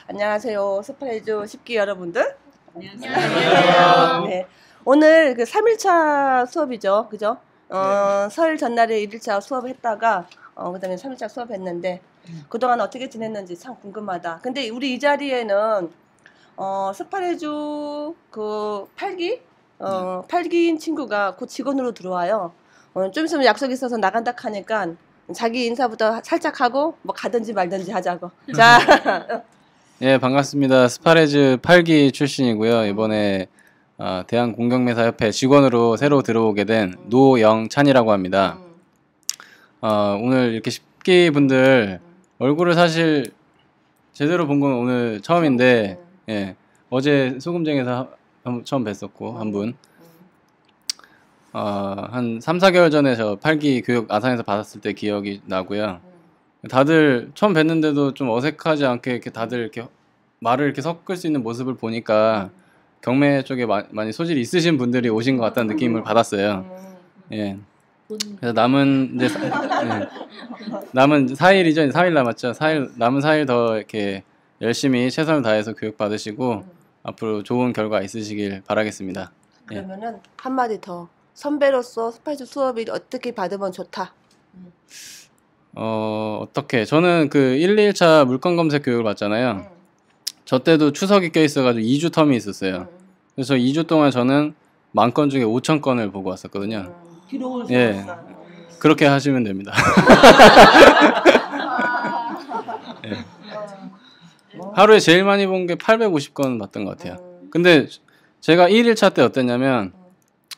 안녕하세요. 스파레주 10기 여러분들. 안녕하세요. 네. 오늘 그 3일차 수업이죠. 그죠? 설 전날에 1일차 수업했다가, 그 다음에 3일차 수업했는데, 그동안 어떻게 지냈는지 참 궁금하다. 근데 우리 이 자리에는, 스파레주 그 8기? 8기인 친구가 곧 직원으로 들어와요. 좀 있으면 약속 있어서 나간다 하니까, 자기 인사부터 살짝 하고, 뭐 가든지 말든지 하자고. 자. 예, 반갑습니다. 스파레즈 8기 출신이고요. 이번에 대한공경매사협회 직원으로 새로 들어오게 된 노영찬이라고 합니다. 오늘 이렇게 10기 분들 얼굴을 사실 제대로 본 건 오늘 처음인데, 예, 어제 소금쟁에서 처음 뵀었고 한 분, 한 3, 4개월 전에 저 8기 교육 아산에서 받았을 때 기억이 나고요. 다들 처음 뵀는데도 좀 어색하지 않게 이렇게 다들 이렇게 말을 이렇게 섞을 수 있는 모습을 보니까 경매 쪽에 많이 소질이 있으신 분들이 오신 것 같다는 느낌을 받았어요. 예. 그래서 남은 4일이죠. 4일 남았죠. 남은 4일 더 이렇게 열심히 최선을 다해서 교육 받으시고 앞으로 좋은 결과 있으시길 바라겠습니다. 그러면은 한마디 더. 선배로서 스파레주 수업이 어떻게 받으면 좋다. 어떻게 저는 그 1, 2일차 물건 검색 교육을 받잖아요. 저 때도 추석이 껴있어가지고 2주 텀이 있었어요. 그래서 2주 동안 저는 10,000건 중에 5,000건을 보고 왔었거든요. 예, 그렇게 하시면 됩니다. 예. 하루에 제일 많이 본 게 850건 봤던 것 같아요. 근데 제가 1일차 때 어땠냐면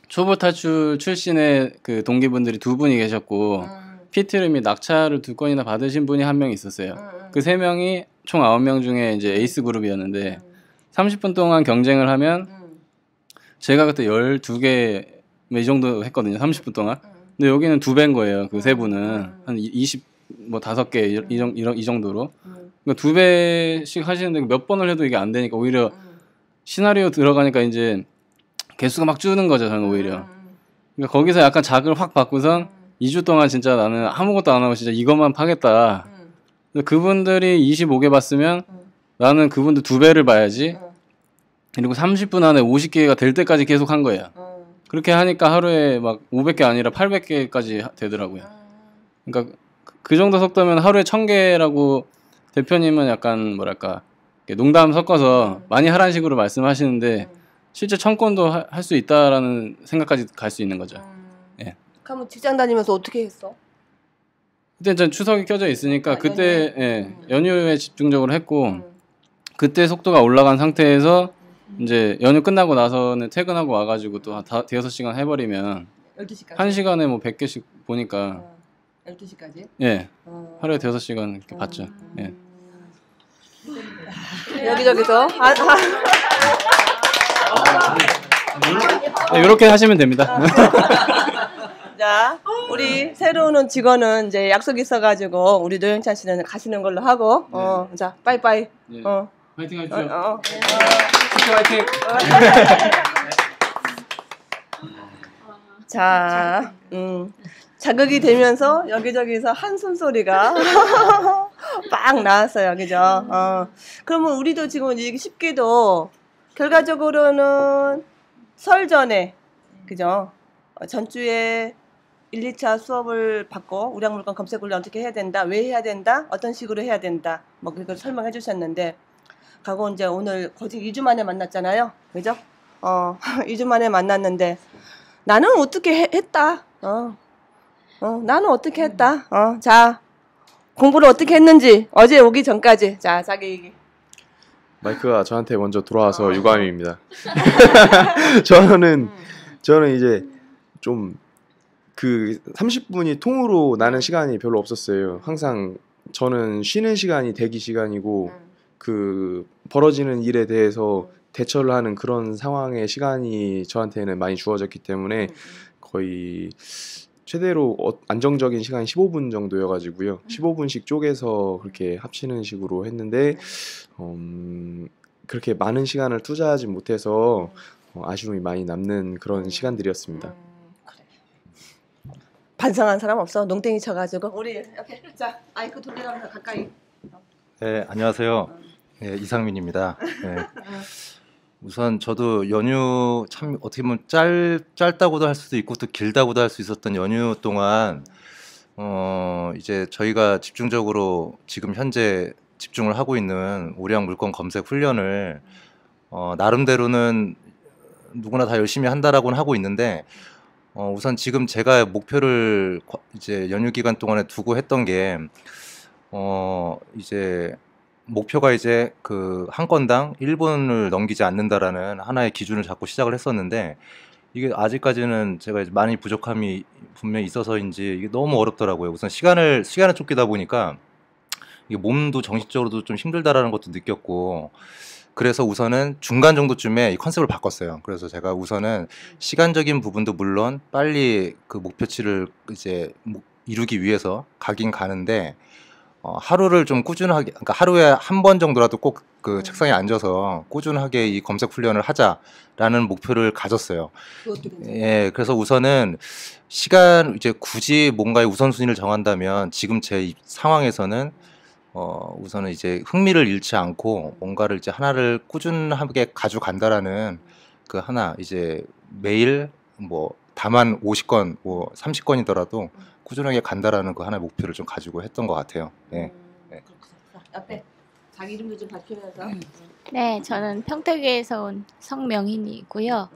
초보 탈출 출신의 그 동기분들이 2분이 계셨고 피트를 및 낙차를 2건이나 받으신 분이 1명 있었어요. 그 3명이 총 9명 중에 이제 에이스 그룹이었는데 30분 동안 경쟁을 하면 제가 그때 12개 이 정도 했거든요. 30분 동안. 근데 여기는 2배인 거예요. 그 3분은 한 20, 뭐 5개 이 정도로. 그러니까 2배씩 하시는데 몇 번을 해도 이게 안 되니까 오히려 시나리오 들어가니까 이제 개수가 막 주는 거죠. 저는 오히려. 그러니까 거기서 약간 자극을 확 받고선 2주 동안 진짜 나는 아무것도 안 하고 진짜 이것만 파겠다. 그분들이 25개 봤으면 나는 그분들 2배를 봐야지. 그리고 30분 안에 50개가 될 때까지 계속 한 거예요. 그렇게 하니까 하루에 막 500개 아니라 800개까지 되더라고요. 그러니까 그 정도 속도면 하루에 1000개라고 대표님은 약간 뭐랄까 농담 섞어서 많이 하라는 식으로 말씀하시는데 실제 1000건도 할 수 있다라는 생각까지 갈 수 있는 거죠. 예. 그럼 직장 다니면서 어떻게 했어? 그때 전 추석이 껴져 있으니까 그때 연휴에 집중적으로 했고 그때 속도가 올라간 상태에서 이제 연휴 끝나고 나서는 퇴근하고 와가지고 또 5시간 해버리면 12시까지? 1시간에 뭐 100개씩 보니까 12시까지? 예, 하루에 5시간 이렇게 봤죠. 예. 여기저기서 이렇게 하시면 됩니다. 자, 우리 새로 오는 직원은 이제 약속 있어가지고 우리 노영찬 씨는 가시는 걸로 하고 자, 빠이빠이. 네. 파이팅 하십시오. 파이팅. 자, 자극이 되면서 여기저기서 한숨 소리가 빡 나왔어요, 그죠? 그러면 우리도 지금 이게 쉽게도 결과적으로는 설 전에, 그죠? 전주에 1, 2차 수업을 받고 우량물건 검색을 어떻게 해야 된다, 왜 해야 된다, 어떤 식으로 해야 된다, 뭐 그걸 설명해 주셨는데, 가고 이제 오늘 거의 2주 만에 만났잖아요, 그죠? 2주 만에 만났는데 나는 어떻게 했다. 나는 어떻게 했다. 자, 공부를 어떻게 했는지 어제 오기 전까지 자 자기 얘기. 마이크가 저한테 먼저 돌아와서 유감입니다. 저는 이제 좀 그 30분이 통으로 나는 시간이 별로 없었어요. 항상 저는 쉬는 시간이 대기 시간이고 그 벌어지는 일에 대해서 대처를 하는 그런 상황의 시간이 저한테는 많이 주어졌기 때문에 거의 최대로 안정적인 시간이 15분 정도여가지고요. 15분씩 쪼개서 그렇게 합치는 식으로 했는데 그렇게 많은 시간을 투자하지 못해서 아쉬움이 많이 남는 그런 시간들이었습니다. 반성한 사람 없어? 농땡이 쳐가지고 우리 이렇게 자 마이크 돌리라면서 가까이. 네, 안녕하세요. 네, 이상민입니다. 네. 우선 저도 연휴 참 어떻게 보면 짧다고도 할 수도 있고 또 길다고도 할 수 있었던 연휴 동안 이제 저희가 집중적으로 지금 현재 집중을 하고 있는 우량 물건 검색 훈련을 나름대로는 누구나 다 열심히 한다라고는 하고 있는데 우선 지금 제가 목표를 이제 연휴 기간 동안에 두고 했던 게 이제 목표가 이제 그 한 건당 1분을 넘기지 않는다라는 하나의 기준을 잡고 시작을 했었는데 이게 아직까지는 제가 이제 많이 부족함이 분명히 있어서인지 이게 너무 어렵더라고요. 우선 시간을 쫓기다 보니까 이게 몸도 정신적으로도 좀 힘들다라는 것도 느꼈고 그래서 우선은 중간 정도쯤에 이 컨셉을 바꿨어요. 그래서 제가 우선은 시간적인 부분도 물론 빨리 그 목표치를 이제 이루기 위해서 가긴 가는데 하루를 좀 꾸준하게, 그러니까 하루에 한 번 정도라도 꼭 그 책상에 앉아서 꾸준하게 이 검색 훈련을 하자라는 목표를 가졌어요. 예, 그래서 우선은 이제 굳이 뭔가의 우선순위를 정한다면 지금 제 상황에서는 우선은 이제 흥미를 잃지 않고 뭔가를 이제 하나를 꾸준하게 가져간다라는 그 하나 이제 매일 뭐 다만 50건, 뭐 30건이더라도 꾸준하게 간다라는 그 하나의 목표를 좀 가지고 했던 것 같아요. 네. 네. 옆에 자기 이름도 좀 밝히면서. 네, 저는 평택에서 온 성명희이고요.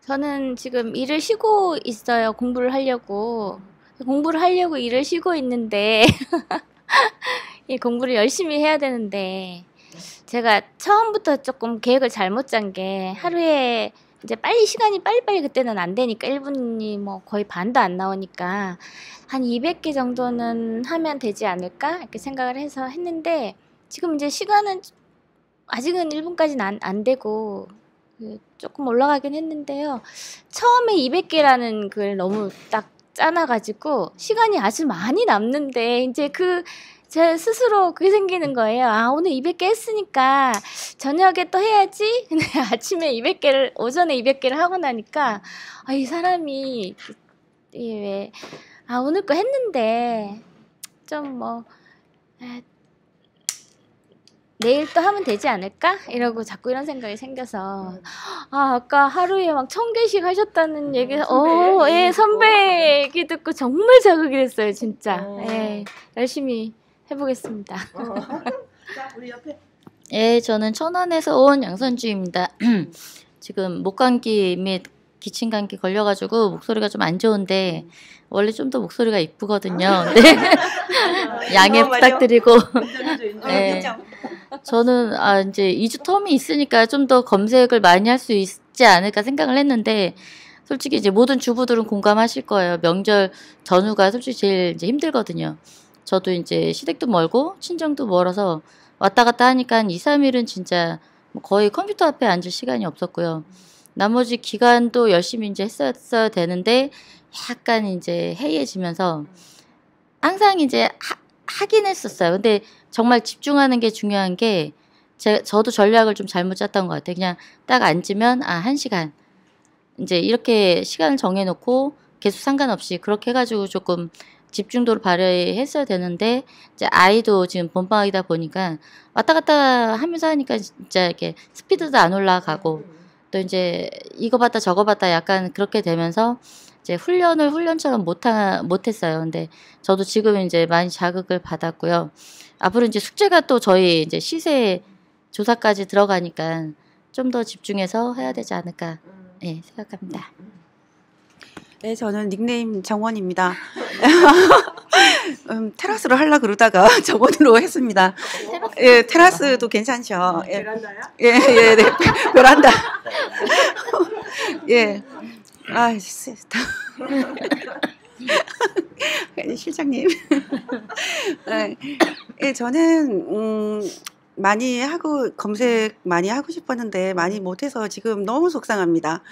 저는 지금 일을 쉬고 있어요. 공부를 하려고 일을 쉬고 있는데 이 공부를 열심히 해야 되는데 제가 처음부터 조금 계획을 잘못 짠 게 하루에 이제 시간이 빨리빨리 그때는 안 되니까 1분이 뭐 거의 반도 안 나오니까 한 200개 정도는 하면 되지 않을까 이렇게 생각을 해서 했는데 지금 이제 시간은 아직은 1분까지는 안 되고 조금 올라가긴 했는데요. 처음에 200개라는 걸 너무 딱 짜놔가지고 시간이 아주 많이 남는데 이제 제 스스로 그게 생기는 거예요. 아, 오늘 200개 했으니까 저녁에 또 해야지. 근데 오전에 200개를 하고 나니까, 이 사람이, 오늘 거 했는데, 내일 또 하면 되지 않을까? 이러고 자꾸 이런 생각이 생겨서, 아까 하루에 막 1000개씩 하셨다는 선배 얘기 듣고 정말 자극이 됐어요, 진짜. 예, 열심히 해보겠습니다. 자, 우리 옆에. 예, 저는 천안에서 온 양선주입니다. 지금 목감기 및 기침 감기 걸려가지고 목소리가 좀 안 좋은데 원래 좀 더 목소리가 이쁘거든요. 네. 양해 부탁드리고. 네. 저는 이제 2주 텀이 있으니까 좀 더 검색을 많이 할 수 있지 않을까 생각을 했는데 솔직히 이제 모든 주부들은 공감하실 거예요. 명절 전후가 솔직히 제일 이제 힘들거든요. 저도 이제 시댁도 멀고 친정도 멀어서 왔다 갔다 하니까 한 2, 3일은 진짜 거의 컴퓨터 앞에 앉을 시간이 없었고요. 나머지 기간도 열심히 이제 했어야 되는데 약간 이제 해이해지면서 항상 이제 하긴 했었어요. 근데 정말 집중하는 게 중요한 게 저도 전략을 좀 잘못 짰던 것 같아요. 그냥 딱 앉으면 1시간 이제 이렇게 시간을 정해놓고 계속 상관없이 그렇게 해가지고 조금 집중도를 발휘했어야 되는데 이제 아이도 지금 본방학이다 보니까 왔다 갔다 하면서 하니까 진짜 이렇게 스피드도 안 올라가고 또 이제 이거 봤다 저거 봤다 약간 그렇게 되면서 이제 훈련처럼 못했어요. 근데 저도 지금 이제 많이 자극을 받았고요. 앞으로 이제 숙제가 또 저희 이제 시세 조사까지 들어가니까 좀 더 집중해서 해야 되지 않을까 생각합니다. 네, 저는 닉네임 정원입니다. 테라스로 하려고 그러다가 정원으로 했습니다. 예, 테라스도 괜찮죠. 예. 베란다야? 예, 네. 베란다. 예. 실장님. 예, 저는 많이 하고 검색 많이 하고 싶었는데 많이 못해서 지금 너무 속상합니다.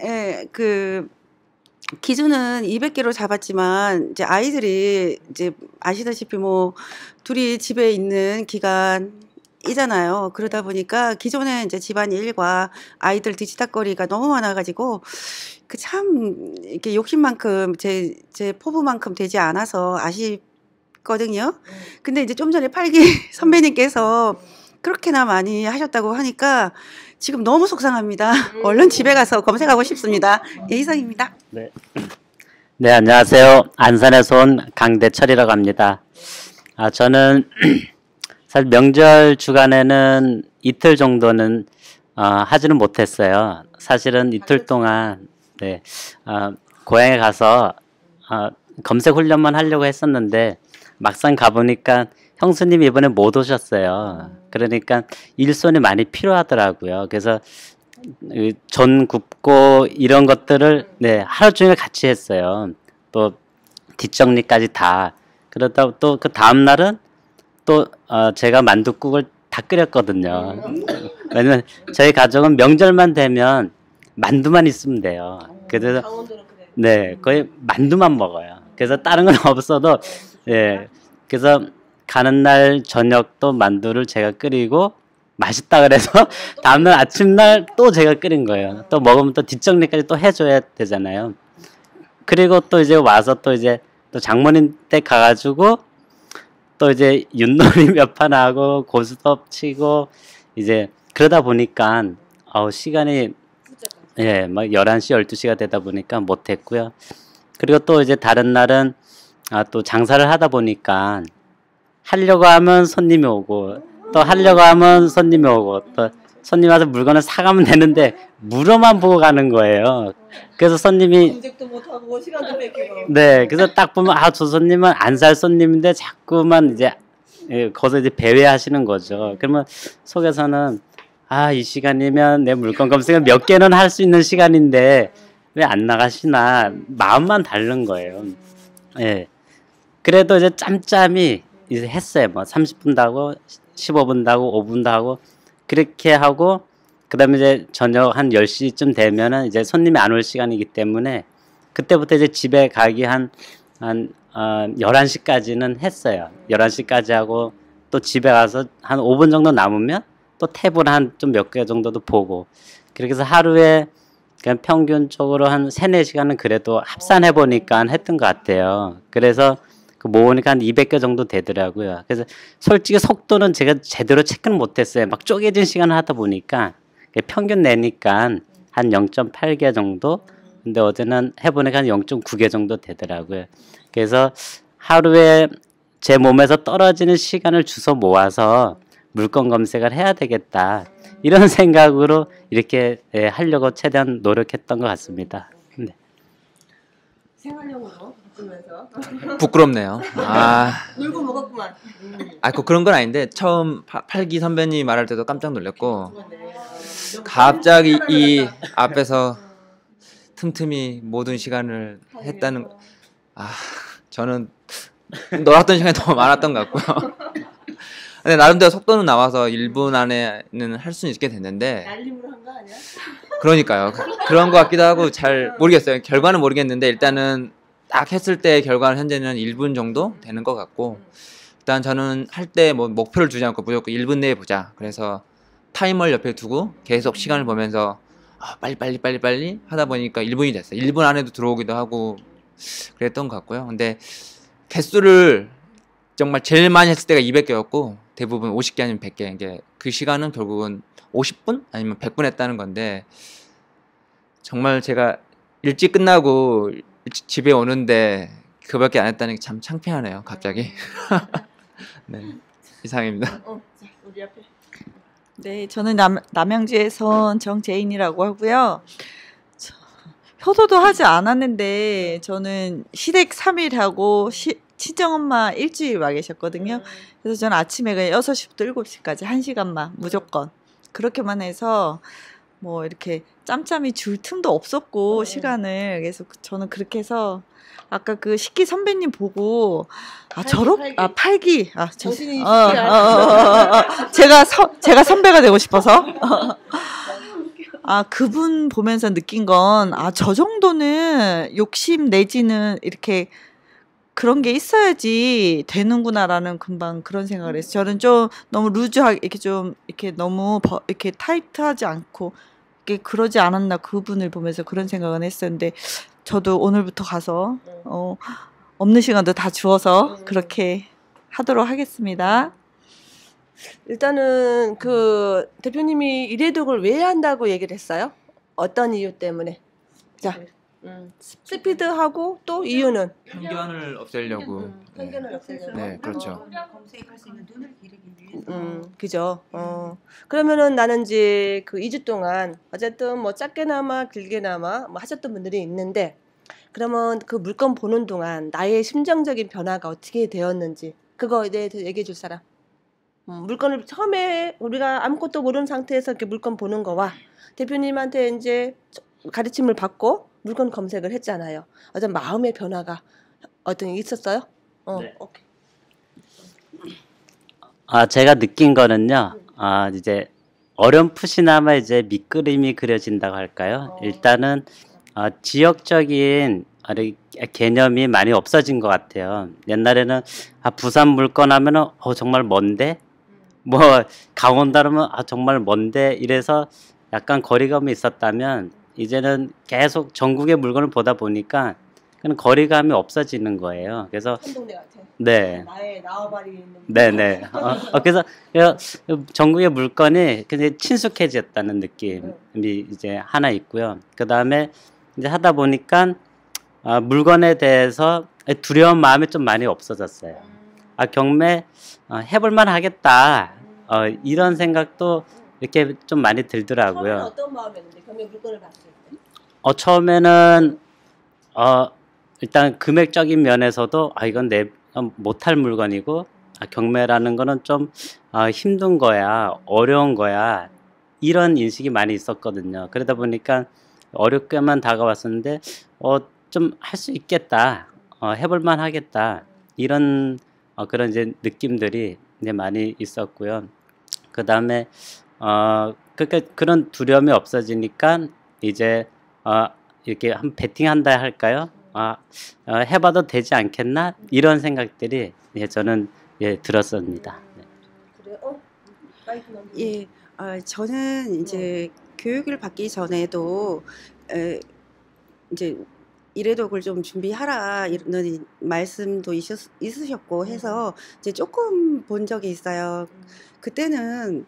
예, 기준은 200개로 잡았지만 이제 아이들이 이제 아시다시피 둘이 집에 있는 기간이잖아요. 그러다 보니까 기존에 이제 집안일과 아이들 뒤치다거리가 너무 많아가지고 참 이렇게 욕심만큼 제 포부만큼 되지 않아서 했거든요. 근데 이제 좀 전에 팔기 선배님께서 그렇게나 많이 하셨다고 하니까 지금 너무 속상합니다. 얼른 집에 가서 검색하고 싶습니다. 예, 이상입니다. 네. 네, 안녕하세요. 안산에서 온 강대철이라고 합니다. 저는 사실 명절 주간에는 이틀 정도는 하지는 못했어요. 사실은 이틀 동안 네, 고향에 가서 검색 훈련만 하려고 했었는데 막상 가보니까 형수님이 이번에 못 오셨어요. 그러니까 일손이 많이 필요하더라고요. 그래서 전 굽고 이런 것들을 네, 하루 종일 같이 했어요. 또 뒷정리까지 다. 그러다 또 그 다음 날은 또 제가 만둣국을 다 끓였거든요. 왜냐면 저희 가족은 명절만 되면 만두만 있으면 돼요. 그래서 네, 거의 만두만 먹어요. 그래서 다른 건 없어도 예. 그래서 가는 날 저녁도 만두를 제가 끓이고 맛있다 그래서 다음날 아침날 또 제가 끓인 거예요. 또 먹으면 또 뒷정리까지 또 해줘야 되잖아요. 그리고 또 이제 와서 또 이제 또 장모님 댁 가가지고 또 이제 윷놀이 몇 판 하고 고스톱 치고 이제 그러다 보니까 시간이 예, 막 11시, 12시가 되다 보니까 못했고요. 그리고 또 이제 다른 날은 또 장사를 하다 보니까 하려고 하면 손님이 오고 또 하려고 하면 손님이 오고 또 손님 와서 물건을 사가면 되는데 물어만 보고 가는 거예요. 그래서 손님이 검색도 못하고 시간도 뺏기고 네, 그래서 딱 보면 저 손님은 안 살 손님인데 자꾸만 이제 거기서 이제 배회하시는 거죠. 그러면 속에서는 이 시간이면 내 물건 검색을 몇 개는 할 수 있는 시간인데 왜 안 나가시나 마음만 다른 거예요. 예. 그래도 이제 짬짬이 이제 했어요. 뭐 30분도 하고 15분도 하고 5분도 하고 그렇게 하고 그다음에 이제 저녁 한 10시쯤 되면은 이제 손님이 안 올 시간이기 때문에 그때부터 이제 집에 가기 한 11시까지는 했어요. 11시까지 하고 또 집에 가서 한 5분 정도 남으면 또 탭을 한 좀 몇 개 정도도 보고 그렇게 해서 하루에 그냥 평균적으로 한 3-4시간은 그래도 합산해 보니까 했던 것 같아요. 그래서 모으니까 한 200개 정도 되더라고요. 그래서 솔직히 속도는 제가 제대로 체크는 못했어요. 막 쪼개진 시간을 하다 보니까 평균 내니까 한 0.8개 정도. 근데 어제는 해보니까 한 0.9개 정도 되더라고요. 그래서 하루에 제 몸에서 떨어지는 시간을 주워 모아서 물건 검색을 해야 되겠다. 이런 생각으로 이렇게 하려고 최대한 노력했던 것 같습니다. 네. 생활용으로 바꾸면서 부끄럽네요. 놀고 먹었구만. 그런 건 아닌데 처음 팔기 선배님 말할 때도 깜짝 놀랐고 갑자기 이 앞에서 틈틈이 모든 시간을 했다는 저는 놀았던 시간이 더 많았던 것 같고요. 근데 나름대로 속도는 나와서 1분 안에는 할 수는 있게 됐는데 날림으로 한 거 아니야? 그러니까요. 그런 것 같기도 하고 잘 모르겠어요. 결과는 모르겠는데 일단은 딱 했을 때 결과는 현재는 1분 정도 되는 것 같고 일단 저는 할 때 뭐 목표를 두지 않고 무조건 1분 내에 보자. 그래서 타이머를 옆에 두고 계속 시간을 보면서 빨리 하다 보니까 1분이 됐어요. 1분 안에도 들어오기도 하고 그랬던 것 같고요. 근데 개수를 정말 제일 많이 했을 때가 200개였고 대부분 50개 아니면 100개. 이게 그 시간은 결국은 50분 아니면 100분 했다는 건데 정말 제가 일찍 끝나고 일찍 집에 오는데 그밖에 안 했다는 게 참 창피하네요. 갑자기. 네, 이상입니다. 자, 우리 앞에. 네, 저는 남양주에서 온 정재인이라고 하고요. 효도도 하지 않았는데 저는 시댁 3일 하고 친정엄마 일주일 와 계셨거든요. 그래서 저는 아침에 그냥 6시부터 7시까지 1시간만 무조건 그렇게만 해서 뭐 이렇게 짬짬이 줄 틈도 없었고 시간을 그래서 저는 그렇게 해서 아까 그 식기 선배님 보고 팔기 제가 선배가 되고 싶어서 그분 보면서 느낀 건 저 정도는 욕심 내지는 이렇게 그런 게 있어야지 되는구나라는 금방 그런 생각을 했어요. 저는 좀 너무 루즈하게 이렇게 좀 이렇게 너무 이렇게 타이트하지 않고 이렇게 그러지 않았나 그분을 보면서 그런 생각은 했었는데 저도 오늘부터 가서 없는 시간도 다 주어서 그렇게 하도록 하겠습니다. 일단은 그 대표님이 일회독을 왜 한다고 얘기를 했어요? 어떤 이유 때문에? 자, 스피드하고 또 이유는? 편견을 없애려고. 편견을 없애려고. 네, 그렇죠. 검색할 수 있는 눈을 기르기 위해서. 그죠. 그러면은 나는 이제 그 2주 동안 어쨌든 뭐 짧게나마 길게나마 뭐 하셨던 분들이 있는데, 그러면 그 물건 보는 동안 나의 심정적인 변화가 어떻게 되었는지 그거에 대해서 얘기해 줄 사람. 물건을 처음에 우리가 아무것도 모르는 상태에서 이렇게 물건 보는 거와 대표님한테 이제 가르침을 받고 물건 검색을 했잖아요. 어떤 마음의 변화가 어떤 게 있었어요? 네. 오케이. 제가 느낀 거는요. 이제 어렴풋이나마 이제 밑그림이 그려진다고 할까요? 일단은 지역적인 개념이 많이 없어진 것 같아요. 옛날에는 부산 물건 하면은 정말 먼데, 뭐 강원도 하면 정말 먼데 이래서 약간 거리감이 있었다면 이제는 계속 전국의 물건을 보다 보니까 그런 거리감이 없어지는 거예요. 그래서 한 동네 같아. 네. 나의 나와바리 있는. 네네. 그래서 전국의 물건이 굉장히 친숙해졌다는 느낌이 이제 하나 있고요. 그 다음에 이제 하다 보니까 물건에 대해서 두려운 마음이 좀 많이 없어졌어요. 경매 해볼만 하겠다. 이런 생각도 이렇게 좀 많이 들더라고요. 처음에는 어떤 마음이었는데 경매 물건을 봤을 때? 처음에는 일단 금액적인 면에서도 이건 내 못할 물건이고 경매라는 거는 좀 힘든 거야, 어려운 거야, 이런 인식이 많이 있었거든요. 그러다 보니까 어렵게만 다가왔었는데 좀 할 수 있겠다, 해볼만 하겠다, 이런 그런 이제 느낌들이 이제 많이 있었고요. 그 다음에 그런 두려움이 없어지니까 이제 이렇게 한 베팅한다 할까요? 해봐도 되지 않겠나? 이런 생각들이 저는 들었습니다. 그래요? 예, 저는 이제 교육을 받기 전에도 이제 일회독을 좀 준비하라 이런 말씀도 있으셨고 해서 이제 조금 본 적이 있어요. 그때는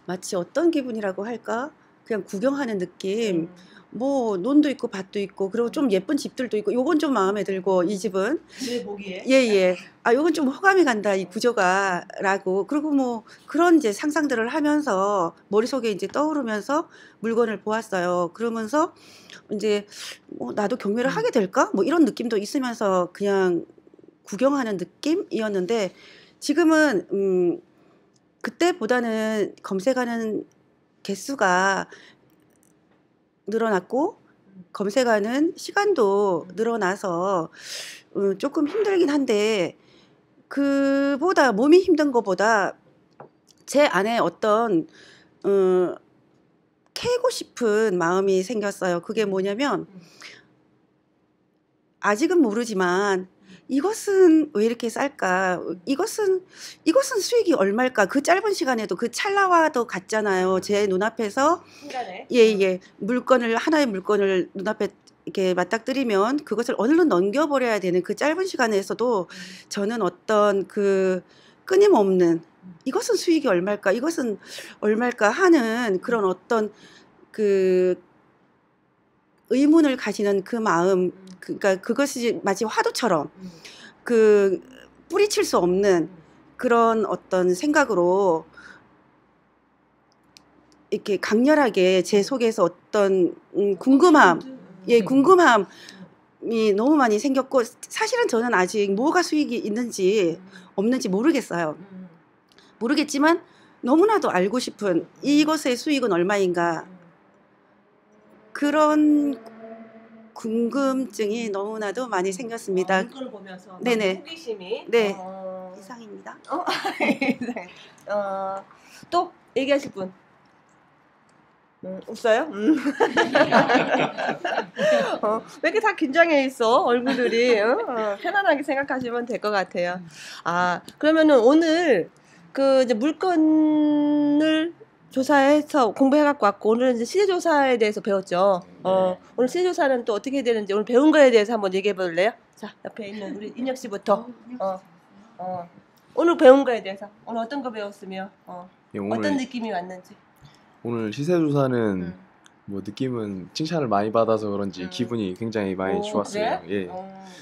마치 어떤 기분이라고 할까? 그냥 구경하는 느낌. 뭐 논도 있고 밭도 있고 그리고 좀 예쁜 집들도 있고 요건 좀 마음에 들고 이 집은 내 보기에. 예예 요건 좀 호감이 간다 이 구조가라고 그리고 뭐 그런 이제 상상들을 하면서 머릿속에 이제 떠오르면서 물건을 보았어요. 그러면서 이제 나도 경매를 하게 될까 뭐 이런 느낌도 있으면서 그냥 구경하는 느낌이었는데 지금은 그때보다는 검색하는 개수가 늘어났고 검색하는 시간도 늘어나서 조금 힘들긴 한데 그보다 몸이 힘든 것보다 제 안에 어떤 캐고 싶은 마음이 생겼어요. 그게 뭐냐면 아직은 모르지만 이것은 왜 이렇게 쌀까? 이것은 수익이 얼마일까? 그 짧은 시간에도 그 찰나와도 같잖아요. 제 눈앞에서 예예 하나의 물건을 눈앞에 이렇게 맞닥뜨리면 그것을 어느덧 넘겨버려야 되는 그 짧은 시간에서도 저는 어떤 그 끊임없는 이것은 수익이 얼마일까? 이것은 얼마일까? 하는 그런 어떤 그 의문을 가지는 그 마음, 그러니까 그것이 마치 화두처럼 그 뿌리칠 수 없는 그런 어떤 생각으로 이렇게 강렬하게 제 속에서 어떤 궁금함이 너무 많이 생겼고 사실은 저는 아직 뭐가 수익이 있는지 없는지 모르겠어요. 모르겠지만 너무나도 알고 싶은 이것의 수익은 얼마인가 그런 궁금증이 너무나도 많이 생겼습니다. 물건을 보면서 네네. 호기심이. 네. 이상입니다. 또 얘기하실 분? 없어요? 왜 이렇게 다 긴장해 있어 얼굴들이? 편안하게 생각하시면 될 것 같아요. 그러면은 오늘 그 이제 물건을 조사해서 공부해갖고 왔고 오늘은 이제 시세조사에 대해서 배웠죠. 오늘 시세조사는 또 어떻게 되는지 오늘 배운 거에 대해서 한번 얘기해 볼래요? 자 옆에 있는 우리 인혁 씨부터. 오늘 배운 거에 대해서 오늘 어떤 거 배웠으며 예, 오늘, 어떤 느낌이 왔는지. 오늘 시세조사는 뭐 느낌은 칭찬을 많이 받아서 그런지 기분이 굉장히 많이 좋았어요. 그래? 예.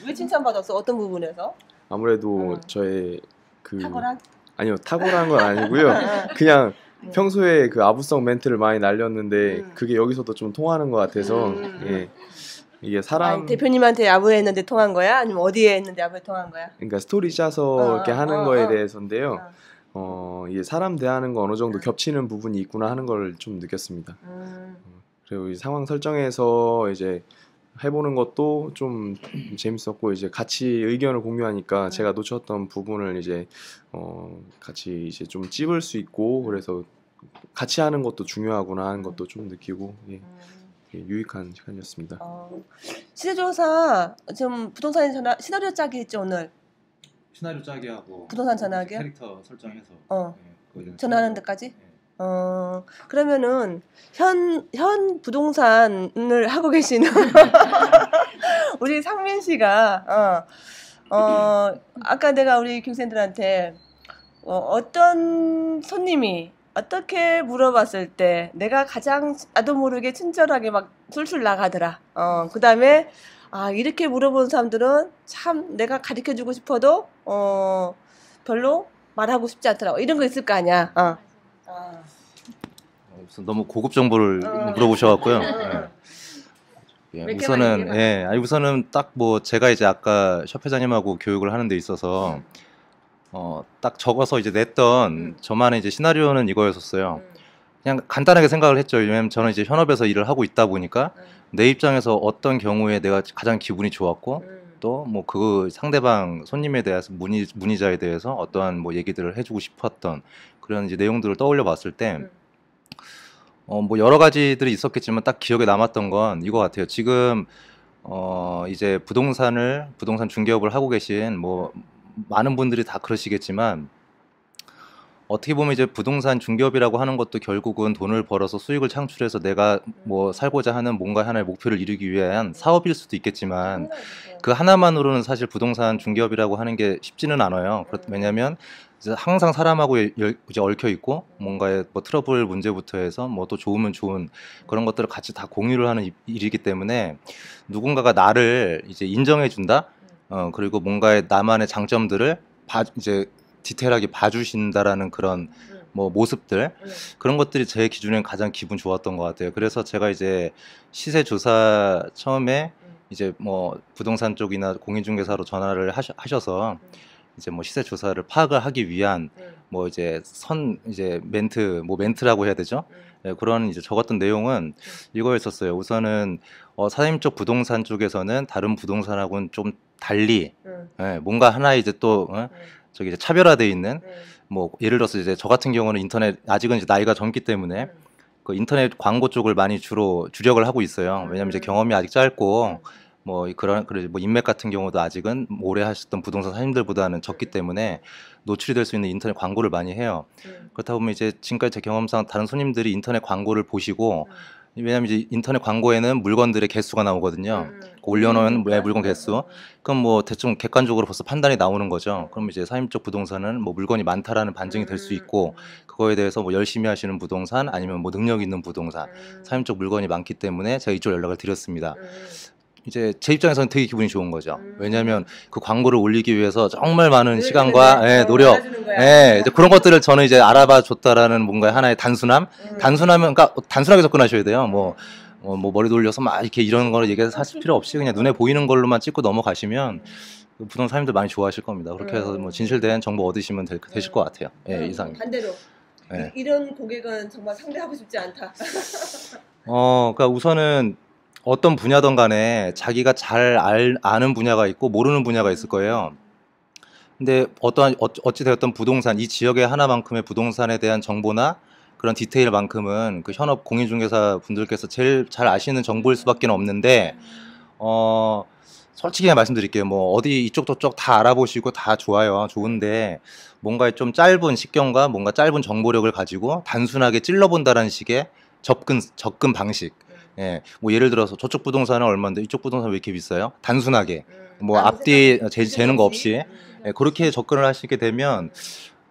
왜 칭찬받았어? 어떤 부분에서? 아무래도 저의 그 탁월한? 아니요, 탁월한 건 아니고요. 그냥 평소에 그 아부성 멘트를 많이 날렸는데 그게 여기서도 좀 통하는 것 같아서 예. 이게 사람 아니, 대표님한테 야부했는데 통한 거야? 아니면 어디에 했는데 야부에 통한 거야? 그러니까 스토리 짜서 이렇게 하는 거에 대해서인데요. 이게 사람 대하는 거 어느 정도 겹치는 부분이 있구나 하는 걸 좀 느꼈습니다. 그리고 이 상황 설정에서 이제 해보는 것도 좀 재밌었고 이제 같이 의견을 공유하니까 제가 놓쳤던 부분을 이제 같이 이제 좀 찝을 수 있고 그래서 같이 하는 것도 중요하구나 하는 것도 좀 느끼고 예, 유익한 시간이었습니다. 시세조사 지금 부동산 시나리오 짜기 했죠 오늘? 시나리오 짜기 하고 부동산 전화하기요? 캐릭터 설정해서 전화하는 데까지? 그러면은 현 부동산을 하고 계시는 우리 상민 씨가 아까 내가 우리 교수님들한테 어떤 손님이 어떻게 물어봤을 때 내가 가장 나도 모르게 친절하게 막 술술 나가더라. 그다음에 이렇게 물어보는 사람들은 참 내가 가르쳐주고 싶어도 별로 말하고 싶지 않더라고. 이런 거 있을 거 아니야. 너무 고급 정보를 물어보셔갖고요. 우선은 딱 뭐 제가 이제 아까 셔 회장님하고 교육을 하는 데 있어서 딱 적어서 이제 냈던 저만의 이제 시나리오는 이거였었어요. 그냥 간단하게 생각을 했죠. 왜냐면 저는 이제 현업에서 일을 하고 있다 보니까 내 입장에서 어떤 경우에 내가 가장 기분이 좋았고 또 뭐 그 상대방 손님에 대해서 문의자에 대해서 어떠한 뭐 얘기들을 해주고 싶었던 그런 이제 내용들을 떠올려 봤을 때 뭐 여러 가지들이 있었겠지만 딱 기억에 남았던 건 이거 같아요. 지금 이제 부동산 중개업을 하고 계신 뭐 많은 분들이 다 그러시겠지만 어떻게 보면 이제 부동산 중개업이라고 하는 것도 결국은 돈을 벌어서 수익을 창출해서 내가 뭐 살고자 하는 뭔가 하나의 목표를 이루기 위한 사업일 수도 있겠지만 그 하나만으로는 사실 부동산 중개업이라고 하는 게 쉽지는 않아요. 왜냐하면 항상 사람하고 이제 얽혀 있고 뭔가의 뭐 트러블 문제부터 해서 뭐 또 좋으면 좋은 그런 것들을 같이 다 공유를 하는 일이기 때문에 누군가가 나를 이제 인정해 준다. 그리고 뭔가의 나만의 장점들을 이제 디테일하게 봐주신다라는 그런 뭐 모습들 그런 것들이 제 기준엔 가장 기분 좋았던 것 같아요. 그래서 제가 이제 시세 조사 처음에 이제 뭐 부동산 쪽이나 공인중개사로 전화를 하셔서 이제 뭐 시세 조사를 파악을 하기 위한 뭐 이제 멘트라고 해야 되죠. 그런 이제 적었던 내용은 이거였었어요. 우선은 사장님 쪽 부동산 쪽에서는 다른 부동산하고는 좀 달리 뭔가 하나 이제 또 저기 이제 차별화돼 있는 뭐 예를 들어서 이제 저 같은 경우는 인터넷 아직은 이제 나이가 젊기 때문에 그 인터넷 광고 쪽을 많이 주로 주력을 하고 있어요. 왜냐하면 이제 경험이 아직 짧고 뭐 뭐 인맥 같은 경우도 아직은 오래 하셨던 부동산 사장님들보다는 적기 때문에 노출이 될 수 있는 인터넷 광고를 많이 해요. 그렇다 보면 이제 지금까지 제 경험상 다른 손님들이 인터넷 광고를 보시고 왜냐하면 이제 인터넷 광고에는 물건들의 개수가 나오거든요. 올려놓은 물건 개수. 그럼 뭐 대충 객관적으로 벌써 판단이 나오는 거죠. 그럼 이제 사임 쪽 부동산은 뭐 물건이 많다라는 반증이 될 수 있고 그거에 대해서 뭐 열심히 하시는 부동산 아니면 뭐 능력 있는 부동산 사임 쪽 물건이 많기 때문에 제가 이쪽 연락을 드렸습니다. 이제 제 입장에서는 되게 기분이 좋은 거죠. 왜냐하면 그 광고를 올리기 위해서 정말 많은 시간과 노력, 이제 그런 것들을 저는 이제 알아봐 줬다라는 뭔가 하나의 단순함, 그러니까 단순하게 접근하셔야 돼요. 뭐 머리 돌려서 막 이렇게 이런 거를 얘기해서 하실 필요 없이 그냥 눈에 보이는 걸로만 찍고 넘어가시면 부동산 사람들 많이 좋아하실 겁니다. 그렇게 해서 뭐 진실된 정보 얻으시면 되실 것 같아요. 이상. 반대로 이런 고객은 정말 상대하고 싶지 않다. 그러니까 우선은 어떤 분야든 간에 자기가 잘 아는 분야가 있고 모르는 분야가 있을 거예요. 근데 어찌 되었던 부동산, 이 지역의 하나만큼의 부동산에 대한 정보나 그런 디테일만큼은 그 현업 공인중개사 분들께서 제일 잘 아시는 정보일 수밖에 없는데, 솔직히 말씀드릴게요. 뭐 어디 이쪽 저쪽 다 알아보시고 다 좋은데 뭔가 좀 짧은 식견과 뭔가 짧은 정보력을 가지고 단순하게 찔러본다라는 식의 접근 방식. 예, 뭐 예를 들어서 저쪽 부동산은 얼마인데 이쪽 부동산 왜 이렇게 비싸요? 단순하게 뭐 앞뒤 재는 거 없이 예, 그렇게 접근을 하시게 되면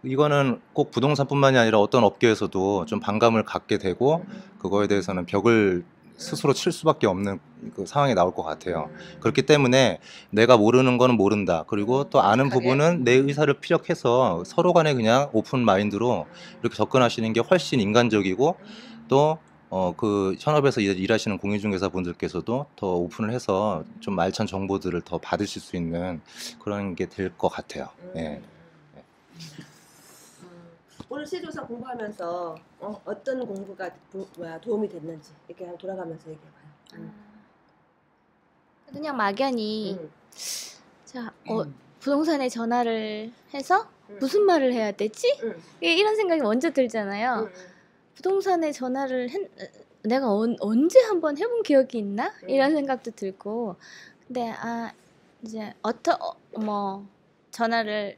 이거는 꼭 부동산뿐만이 아니라 어떤 업계에서도 좀 반감을 갖게 되고 그거에 대해서는 벽을 스스로 칠 수밖에 없는 그 상황이 나올 것 같아요. 그렇기 때문에 내가 모르는 거는 모른다. 그리고 또 아는 부분은 내 의사를 피력해서 서로 간에 그냥 오픈 마인드로 이렇게 접근하시는 게 훨씬 인간적이고 또 그 현업에서 일하시는 공인중개사 분들께서도 더 오픈을 해서 좀 알찬 정보들을 더 받으실 수 있는 그런 게 될 것 같아요. 예. 오늘 시조사 공부하면서 어떤 공부가 도움이 됐는지 이렇게 한번 돌아가면서 얘기해봐요. 그냥 막연히 자 부동산에 전화를 해서 무슨 말을 해야 되지? 이런 생각이 먼저 들잖아요. 부동산에 전화를 내가 언제 한번 해본 기억이 있나? 이런 생각도 들고 근데 이제 뭐 전화를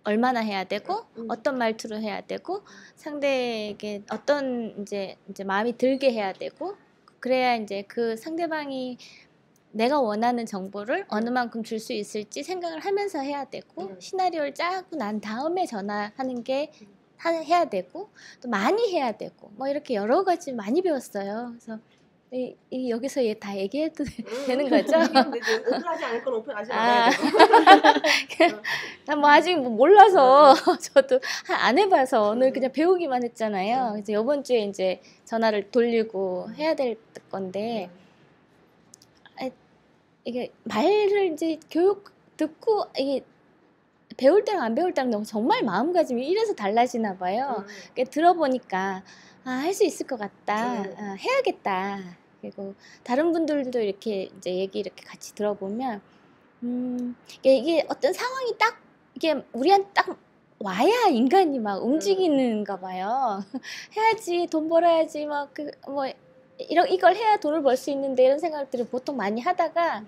얼마나 해야 되고 어떤 말투로 해야 되고 상대에게 어떤 이제 마음이 들게 해야 되고 그래야 이제 그 상대방이 내가 원하는 정보를 어느 만큼 줄 수 있을지 생각을 하면서 해야 되고 시나리오를 짜고 난 다음에 전화하는 게 해야 되고 또 많이 해야 되고 뭐 이렇게 여러 가지 많이 배웠어요. 그래서 여기서 다 얘기해도 되는 거죠? 오픈하지 않을 건 오픈하지 말아야 되고. 뭐 아직 뭐 몰라서 저도 안 해봐서 오늘 그냥 배우기만 했잖아요. 그래서 이번 주에 이제 전화를 돌리고 해야 될 건데 이게 말을 이제 교육 듣고 이게 배울 때랑 안 배울 때랑 정말 마음가짐이 이래서 달라지나 봐요. 들어보니까 할 수 있을 것 같다. 해야겠다. 그리고 다른 분들도 이렇게 이제 얘기 이렇게 같이 들어보면 이게 어떤 상황이 딱 이게 우리한테 딱 와야 인간이 막 움직이는가 봐요. 해야지 돈 벌어야지 막 뭐 이걸 해야 돈을 벌 수 있는데 이런 생각들을 보통 많이 하다가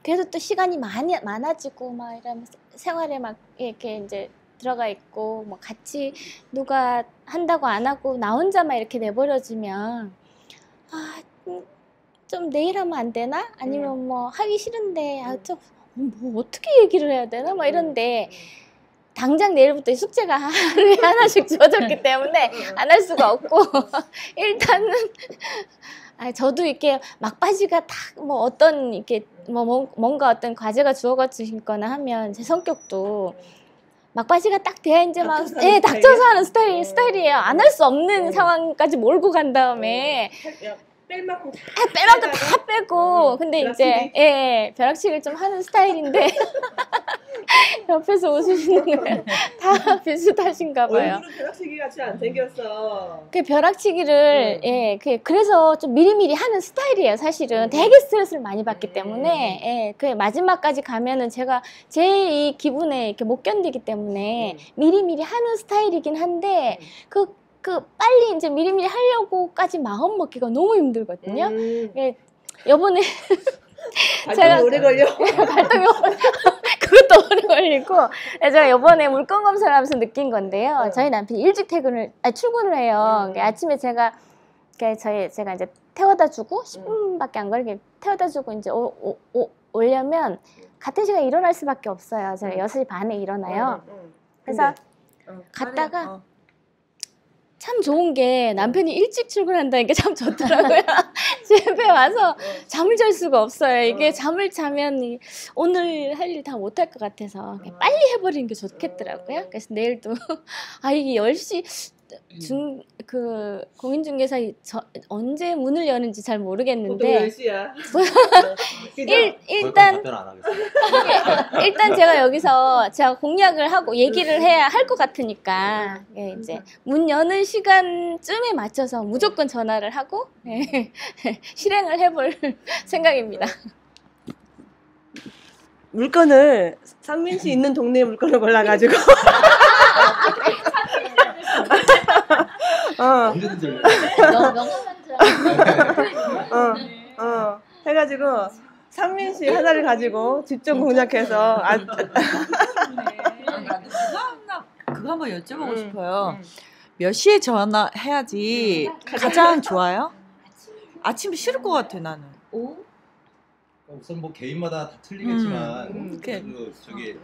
그래서 또 시간이 많아지고 막 이러면서 생활에 막 이렇게 이제 들어가 있고 뭐 같이 누가 한다고 안 하고 나 혼자만 이렇게 내버려지면 좀 내일 하면 안 되나? 아니면 뭐 하기 싫은데 뭐 어떻게 얘기를 해야 되나? 막 이런데 당장 내일부터 숙제가 하루에 하나씩 주어졌기 때문에 안 할 수가 없고 일단은 저도 이렇게 막바지가 딱 뭐 어떤 이렇게 뭐 뭔가 어떤 과제가 주어지거나 하면 제 성격도 막바지가 딱 돼야 이제 막 닥쳐서 하는 스타일이에요. 안 할 수 없는 상황까지 몰고 간 다음에 뺄 만큼 다 빼고 근데 이제 벼락치기를 좀 하는 스타일인데 옆에서 웃으시는 거예요. 다 비슷하신가 봐요. 얼굴은 벼락치기 같이 안 생겼어. 그 벼락치기를 그래서 좀 미리미리 하는 스타일이에요. 사실은 되게 스트레스를 많이 받기 때문에 그 마지막까지 가면은 제가 제 이 기분에 이렇게 못 견디기 때문에 미리미리 하는 스타일이긴 한데 빨리 이제 미리미리 하려고까지 마음 먹기가 너무 힘들거든요. 요번에 제가 오래 걸려. 발동이 그것도 오래 걸리고 제가 요번에 물건 검사를 하면서 느낀 건데요. 저희 남편이 일찍 출근을 해요. 아침에 제가 이제 태워다 주고 10분밖에 안 걸리게 태워다 주고 이제 오려면 같은 시간에 일어날 수밖에 없어요. 제가 6시 반에 일어나요. 그래서 갔다가 참 좋은 게 남편이 일찍 출근한다는 게 참 좋더라고요. 집에 와서 잠을 잘 수가 없어요. 이게 잠을 자면 오늘 할 일 다 못할 것 같아서 빨리 해버리는 게 좋겠더라고요. 그래서 내일도 이게 10시 공인중개사 언제 문을 여는지 잘 모르겠는데 일단 제가 여기서 제가 공약을 하고 얘기를 해야 할 것 같으니까 이제 문 여는 시간쯤에 맞춰서 무조건 전화를 하고 실행을 해볼 생각입니다. 물건을 상민 씨 있는 동네에 물건을 골라가지고 해가지고 상민 씨 하나를 가지고 직접 공략해서 그거 한번 여쭤보고 싶어요. 몇 시에 전화해야지 가장 좋아요? 아침에 싫을 것 같아 나는. 우선 뭐 개인마다 다 틀리겠지만 그래. 저기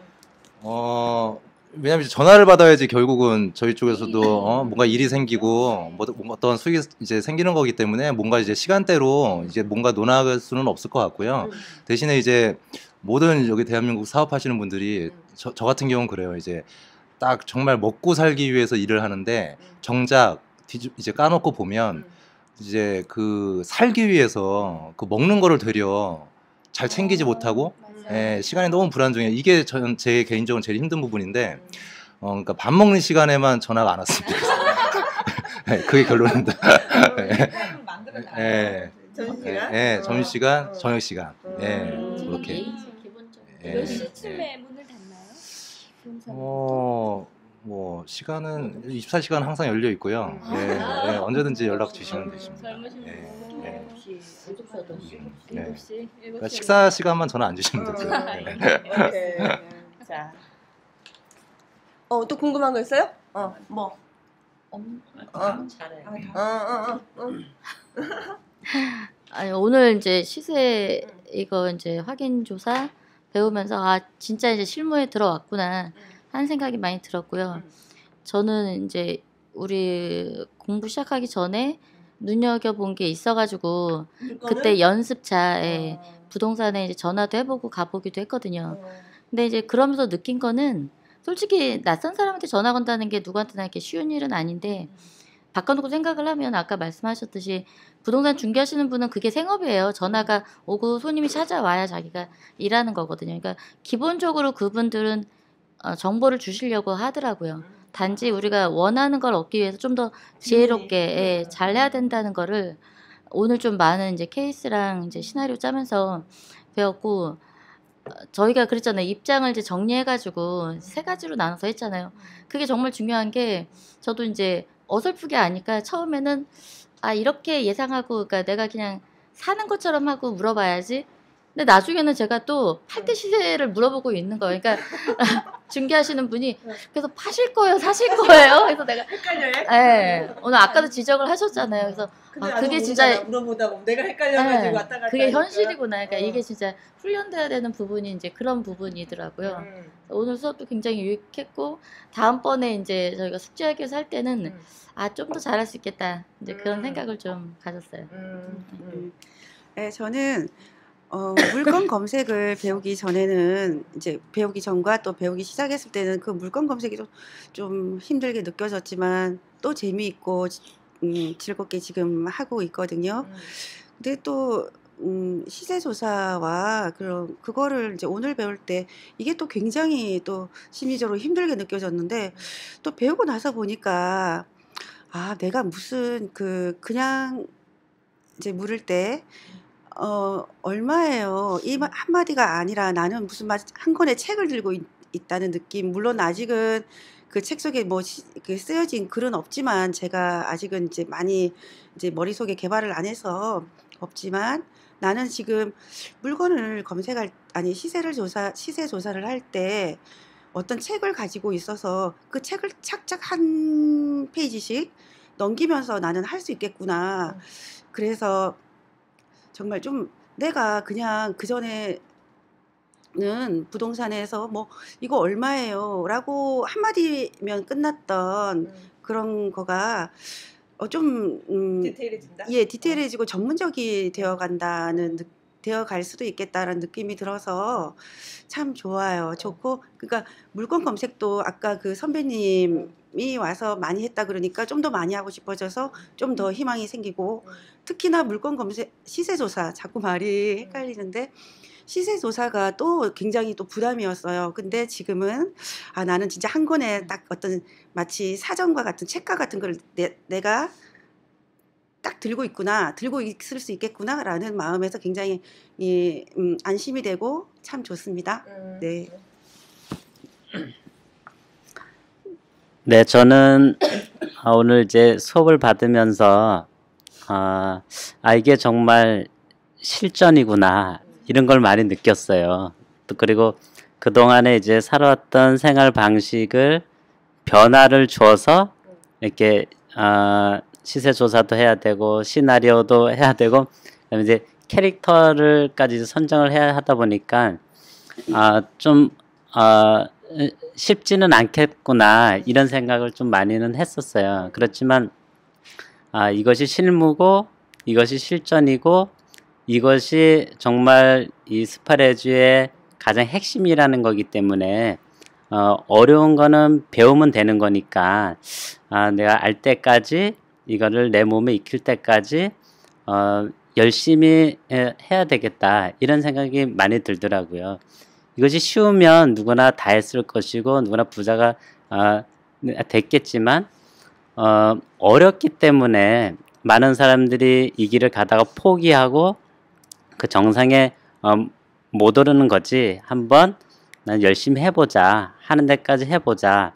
왜냐면 이제 전화를 받아야지 결국은 저희 쪽에서도 뭔가 일이 생기고 뭐 어떤 수익이 이제 생기는 거기 때문에 뭔가 이제 시간대로 이제 뭔가 논할 수는 없을 것 같고요. 대신에 이제 모든 여기 대한민국 사업하시는 분들이 저 같은 경우는 그래요. 이제 딱 정말 먹고 살기 위해서 일을 하는데 정작 이제 까놓고 보면 이제 그 살기 위해서 그 먹는 거를 되려 잘 챙기지 못하고 시간이 너무 불안정해. 이게 저는 제 개인적으로 제일 힘든 부분인데 그러니까 밥 먹는 시간에만 전화가 안 왔으면 좋겠어요. 그게 결론입니다. 점심시간? 점심시간, 저녁시간. 그렇게. 몇 시쯤에 문을 닫나요? 뭐 시간은 24시간 항상 열려 있고요. 언제든지 연락 주시면 되십니다. 그러니까 식사 시간만 전화 안 주시면 되죠. 자, 또 궁금한 거 있어요? 뭐? 잘해. 아니 오늘 이제 시세 이거 이제 확인 조사 배우면서 진짜 이제 실무에 들어왔구나 하는 생각이 많이 들었고요. 저는 이제 우리 공부 시작하기 전에 눈여겨본 게 있어가지고 그때 연습차에 부동산에 이제 전화도 해보고 가보기도 했거든요. 근데 이제 그러면서 느낀 거는 솔직히 낯선 사람한테 전화 건다는 게 누구한테나 이렇게 쉬운 일은 아닌데 바꿔놓고 생각을 하면 아까 말씀하셨듯이 부동산 중개하시는 분은 그게 생업이에요. 전화가 오고 손님이 찾아와야 자기가 일하는 거거든요. 그러니까 기본적으로 그분들은 정보를 주시려고 하더라고요. 단지 우리가 원하는 걸 얻기 위해서 좀 더 지혜롭게 잘해야 된다는 거를 오늘 좀 많은 이제 케이스랑 이제 시나리오 짜면서 배웠고 저희가 그랬잖아요. 입장을 이제 정리해가지고 3가지로 나눠서 했잖아요. 그게 정말 중요한 게 저도 이제 어설프게 아니까 처음에는 이렇게 예상하고 그러니까 내가 그냥 사는 것처럼 하고 물어봐야지. 근데 나중에는 제가 또 팔 때 시세를 물어보고 있는 거예요. 그러니까 중개하시는 분이 그래서 파실 거예요, 사실 거예요. 그래서 내가 헷갈려요. 오늘 아까도 지적을 하셨잖아요. 그래서 그게 진짜 물어보다 보면 내가 헷갈려가지고 왔다 갔다. 그게 현실이구나. 그러니까 이게 진짜 훈련돼야 되는 부분이 이제 그런 부분이더라고요. 오늘 수업도 굉장히 유익했고 다음번에 이제 저희가 숙제하기 위해서 할 때는 좀 더 잘할 수 있겠다. 이제 그런 생각을 좀 가졌어요. 네, 저는 물건 검색을 배우기 전에는 이제 배우기 전과 또 배우기 시작했을 때는 그 물건 검색이 좀 힘들게 느껴졌지만 또 재미있고 즐겁게 지금 하고 있거든요. 근데 또 시세 조사와 그거를 이제 오늘 배울 때 이게 또 굉장히 또 심리적으로 힘들게 느껴졌는데 또 배우고 나서 보니까 내가 무슨 그냥 이제 물을 때 얼마예요? 이 한마디가 아니라 나는 무슨 한 권의 책을 들고 있다는 느낌. 물론 아직은 그 책 속에 뭐 쓰여진 글은 없지만 제가 아직은 이제 많이 이제 머릿속에 개발을 안 해서 없지만 나는 지금 물건을 시세 조사를 할 때 어떤 책을 가지고 있어서 그 책을 착착 한 페이지씩 넘기면서 나는 할 수 있겠구나. 그래서 정말 좀 내가 그냥 그전에는 부동산에서 뭐 이거 얼마예요? 라고 한마디면 끝났던 그런 거가 좀 디테일해진다. 디테일해지고 전문적이 되어갈 수도 있겠다라는 느낌이 들어서 참 좋아요. 좋고 그러니까 물건 검색도 아까 그 선배님이 와서 많이 했다 그러니까 좀 더 많이 하고 싶어져서 좀 더 희망이 생기고 특히나 물건 검색 시세조사 자꾸 말이 헷갈리는데 시세조사가 또 굉장히 또 부담이었어요. 근데 지금은 나는 진짜 한 권에 딱 어떤 마치 사전과 같은 책과 같은 걸 내가 딱 들고 있을 수 있겠구나라는 마음에서 굉장히 안심이 되고 참 좋습니다. 네. 네, 저는 오늘 이제 수업을 받으면서 이게 정말 실전이구나 이런 걸 많이 느꼈어요. 또 그리고 그동안에 이제 살아왔던 생활 방식을 변화를 줘서 이렇게 시세 조사도 해야 되고 시나리오도 해야 되고 그다음에 이제 캐릭터를까지 선정을 해야 하다 보니까 좀 쉽지는 않겠구나 이런 생각을 좀 많이는 했었어요. 그렇지만 이것이 실무고 이것이 실전이고 이것이 정말 이 스파레주의 가장 핵심이라는 거기 때문에 어려운 거는 배우면 되는 거니까 내가 알 때까지 이거를 내 몸에 익힐 때까지 열심히 해야 되겠다 이런 생각이 많이 들더라고요. 이것이 쉬우면 누구나 다 했을 것이고 누구나 부자가 됐겠지만 어렵기 때문에 많은 사람들이 이 길을 가다가 포기하고 그 정상에 못 오르는 거지. 한번 난 열심히 해보자 하는 데까지 해보자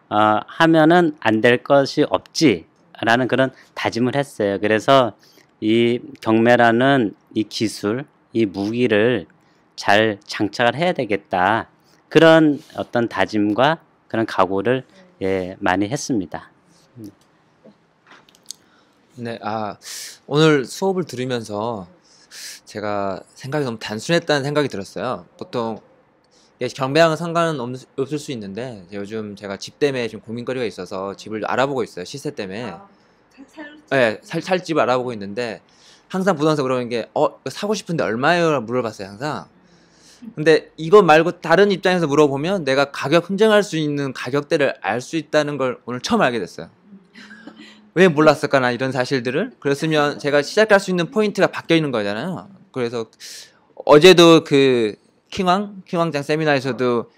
하면은 안 될 것이 없지 라는 그런 다짐을 했어요. 그래서 이 경매라는 이 기술, 이 무기를 잘 장착을 해야 되겠다 그런 어떤 다짐과 그런 각오를 많이 했습니다. 네, 오늘 수업을 들으면서 제가 생각이 너무 단순했다는 생각이 들었어요. 보통 경매랑은 상관은 없을 수 있는데 요즘 제가 집 때문에 좀 고민거리가 있어서 집을 알아보고 있어요. 시세 때문에. 네, 살 집을 알아보고 있는데 항상 부동산 그러는 게 사고 싶은데 얼마예요? 물어봤어요, 항상. 근데 이거 말고 다른 입장에서 물어보면 내가 가격 흥정할 수 있는 가격대를 알 수 있다는 걸 오늘 처음 알게 됐어요. 왜 몰랐을까나 이런 사실들을. 그랬으면 제가 시작할 수 있는 포인트가 바뀌어 있는 거잖아요. 그래서 어제도 그 킹왕장 세미나에서도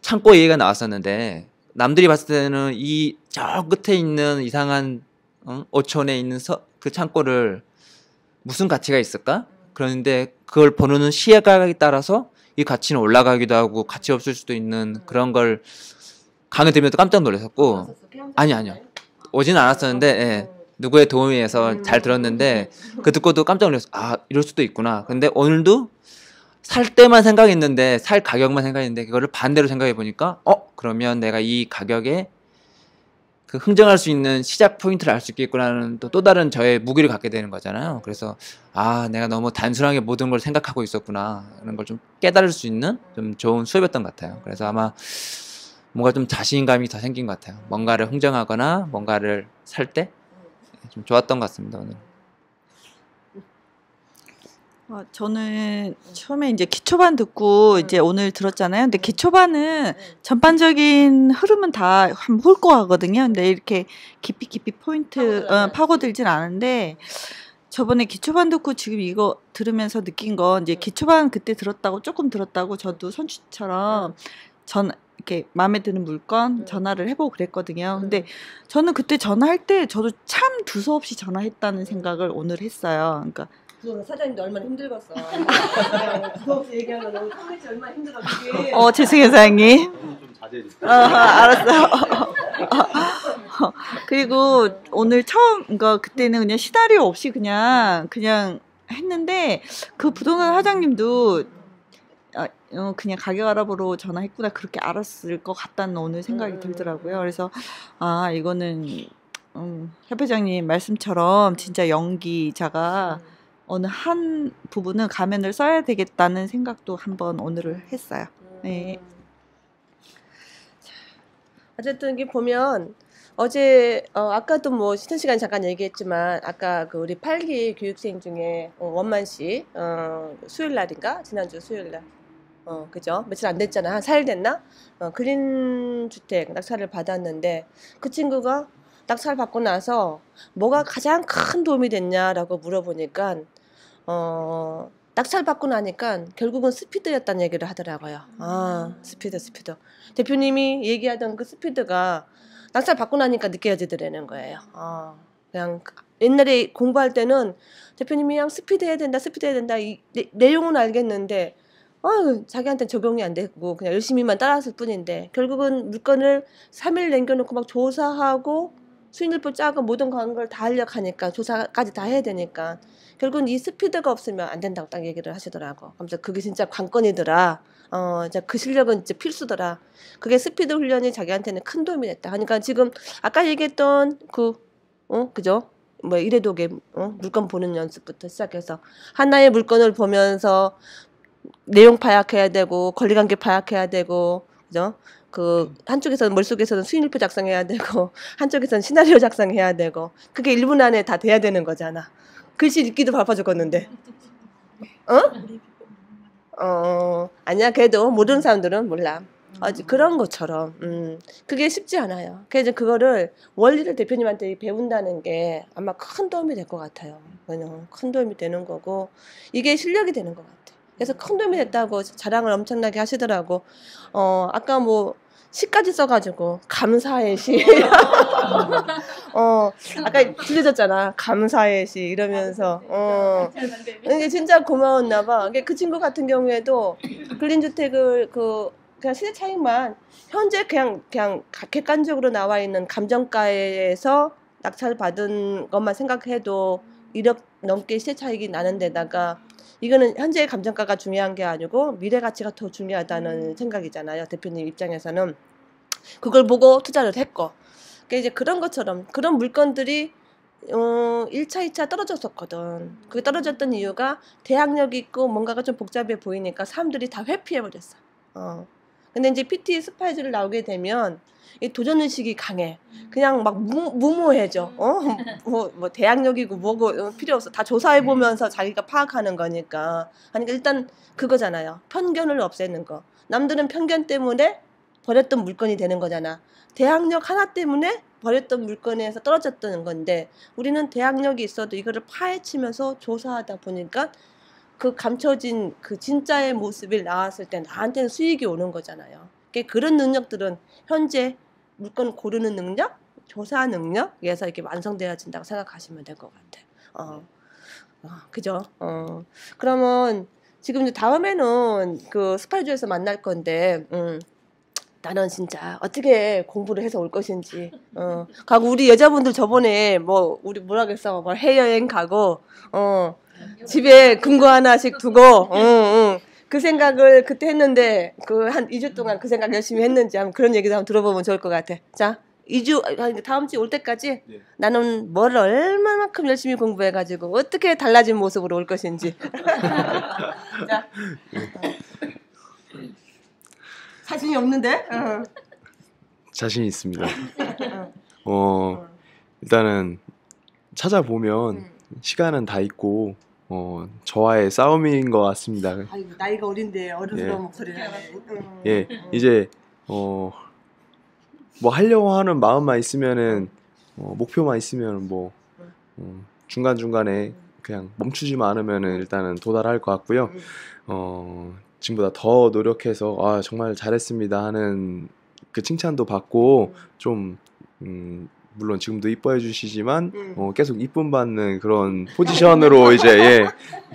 창고 얘기가 나왔었는데 남들이 봤을 때는 이 저 끝에 있는 이상한 5촌에 있는 그 창고를 무슨 가치가 있을까? 그런데 그걸 보는 시야각에 따라서 이 가치는 올라가기도 하고 가치 없을 수도 있는 그런 걸 강의 들으면서 깜짝 놀랐었고 아니요. 오지는 않았었는데 예, 누구의 도움에 의해서 잘 들었는데 그 듣고도 깜짝 놀랐어요. 이럴 수도 있구나. 근데 오늘도 살 때만 생각했는데 살 가격만 생각했는데 그거를 반대로 생각해 보니까 그러면 내가 이 가격에 그 흥정할 수 있는 시작 포인트를 알 수 있겠구나는 또 다른 저의 무기를 갖게 되는 거잖아요. 그래서 내가 너무 단순하게 모든 걸 생각하고 있었구나 이런 걸 좀 깨달을 수 있는 좀 좋은 수업이었던 것 같아요. 그래서 아마 뭔가 좀 자신감이 더 생긴 것 같아요. 뭔가를 흥정하거나 뭔가를 살 때 좀 좋았던 것 같습니다. 오늘. 저는 처음에 이제 기초반 듣고 이제 오늘 들었잖아요. 근데 기초반은 전반적인 흐름은 다 한번 훑고 가거든요. 근데 이렇게 깊이 포인트 파고들진 않은데 저번에 기초반 듣고 지금 이거 들으면서 느낀 건 이제 기초반 그때 조금 들었다고 저도 선추처럼 이렇게 마음에 드는 물건 전화를 해보고 그랬거든요. 근데 저는 그때 전화할 때 저도 참 두서없이 전화했다는 생각을 오늘 했어요. 그러니까 사장님도 얼마나 힘들겠어. 두서없이 얘기하면 너무 상대치 얼마나 힘들어. 그게. 죄송해요, 사장님. 좀 자제해주세요. 알았어요. 그리고 오늘 처음, 그때는 그냥 시나리오 없이 그냥 했는데, 그 부동산 사장님도, 그냥 가격 알아보러 전화했구나, 그렇게 알았을 것 같다는 오늘 생각이 들더라고요. 그래서, 이거는, 협회장님 말씀처럼 진짜 연기자가 어느 한 부분은 가면을 써야 되겠다는 생각도 한번 오늘을 했어요. 네. 어쨌든 이게 보면 어제 아까도 뭐 쉬는 시간 잠깐 얘기했지만 아까 그 우리 8기 교육생 중에 원만 씨 수요일 날인가 지난주 수요일 날 그죠? 며칠 안 됐잖아. 한 4일 됐나? 그린 주택 낙찰을 받았는데 그 친구가 낙찰 받고 나서 뭐가 가장 큰 도움이 됐냐라고 물어보니까 낙찰 받고 나니까 결국은 스피드였다는 얘기를 하더라고요. 스피드. 대표님이 얘기하던 그 스피드가 낙찰 받고 나니까 느껴지더라는 거예요. 그냥 옛날에 공부할 때는 대표님이 그냥 스피드 해야 된다. 이 내용은 알겠는데 자기한테 적용이 안 되고 그냥 열심히만 따라왔을 뿐인데 결국은 물건을 3일 남겨놓고 막 조사하고 수익률표 짜고 모든 걸 다 하려고 하니까 조사까지 다 해야 되니까 결국은 이 스피드가 없으면 안 된다고 딱 얘기를 하시더라고. 그래서 그게 진짜 관건이더라. 이제 그 실력은 진짜 필수더라. 그게 스피드 훈련이 자기한테는 큰 도움이 됐다. 그러니까 지금 아까 얘기했던 그죠? 뭐 이래독의 물건 보는 연습부터 시작해서 하나의 물건을 보면서 내용 파악해야 되고 권리관계 파악해야 되고 그죠? 그 한쪽에서는 머릿속에서는 수인일표 작성해야 되고 한쪽에서는 시나리오 작성해야 되고 그게 1분 안에 다 돼야 되는 거잖아. 글씨 읽기도 바빠 죽었는데. 아니야. 그래도 모르는 사람들은 몰라. 그런 것처럼 그게 쉽지 않아요. 그래서 그거를 원리를 대표님한테 배운다는 게 아마 큰 도움이 될 것 같아요. 큰 도움이 되는 거고 이게 실력이 되는 것 같아요. 그래서 큰 도움이 됐다고 자랑을 엄청나게 하시더라고. 아까 뭐 시까지 써가지고 감사의 시. 아까 들려줬잖아. 감사의 시 이러면서. 이게 진짜 고마웠나 봐. 그 친구 같은 경우에도 근린주택을 그냥 시세 차익만 현재 그냥 객관적으로 나와 있는 감정가에서 낙찰 받은 것만 생각해도 1억 넘게 시세 차익이 나는 데다가 이거는 현재의 감정가가 중요한 게 아니고 미래 가치가 더 중요하다는 생각이잖아요. 대표님 입장에서는 그걸 보고 투자를 했고 그러니까 이제 그런 것처럼 그런 물건들이 1차, 2차 떨어졌었거든. 그게 떨어졌던 이유가 대항력이 있고 뭔가가 좀 복잡해 보이니까 사람들이 다 회피해버렸어. 근데 이제 PT 스파이즈를 나오게 되면 이 도전의식이 강해. 그냥 막 무모해져. 뭐 대항력이고 뭐고 필요 없어. 다 조사해보면서 자기가 파악하는 거니까. 그러니까 일단 그거잖아요. 편견을 없애는 거. 남들은 편견 때문에 버렸던 물건이 되는 거잖아. 대항력 하나 때문에 버렸던 물건에서 떨어졌던 건데 우리는 대항력이 있어도 이거를 파헤치면서 조사하다 보니까 그 감춰진 그 진짜의 모습이 나왔을 때 나한테는 수익이 오는 거잖아요. 그런 능력들은 현재 물건 고르는 능력, 조사 능력에서 이렇게 완성되어진다고 생각하시면 될 것 같아. 그죠? 그러면 지금 이제 다음에는 그 스파이주에서 만날 건데, 나는 진짜 어떻게 공부를 해서 올 것인지. 가고 우리 여자분들 저번에 뭐 우리 뭐라 그랬어? 뭐 해외여행 가고, 집에 금고 하나씩 두고, 그 생각을 그때 했는데 그 한 2주 동안 그 생각 열심히 했는지 한번 그런 얘기도 한번 들어보면 좋을 것 같아. 자, 2주 다음 주 올 때까지 나는 뭘 얼마만큼 열심히 공부해가지고 어떻게 달라진 모습으로 올 것인지. 자, 자신이 없는데? 자신 있습니다. 일단은 찾아보면 시간은 다 있고 저와의 싸움인 것 같습니다. 아이고, 나이가 어린데 어른스러운 목소리를 하네. 이제 뭐 하려고 하는 마음만 있으면은 목표만 있으면 뭐 중간중간에 그냥 멈추지만 않으면은 일단은 도달할 것 같고요. 지금보다 더 노력해서 정말 잘했습니다 하는 그 칭찬도 받고 좀 물론 지금도 이뻐해 주시지만 계속 이쁨 받는 그런 포지션으로 이제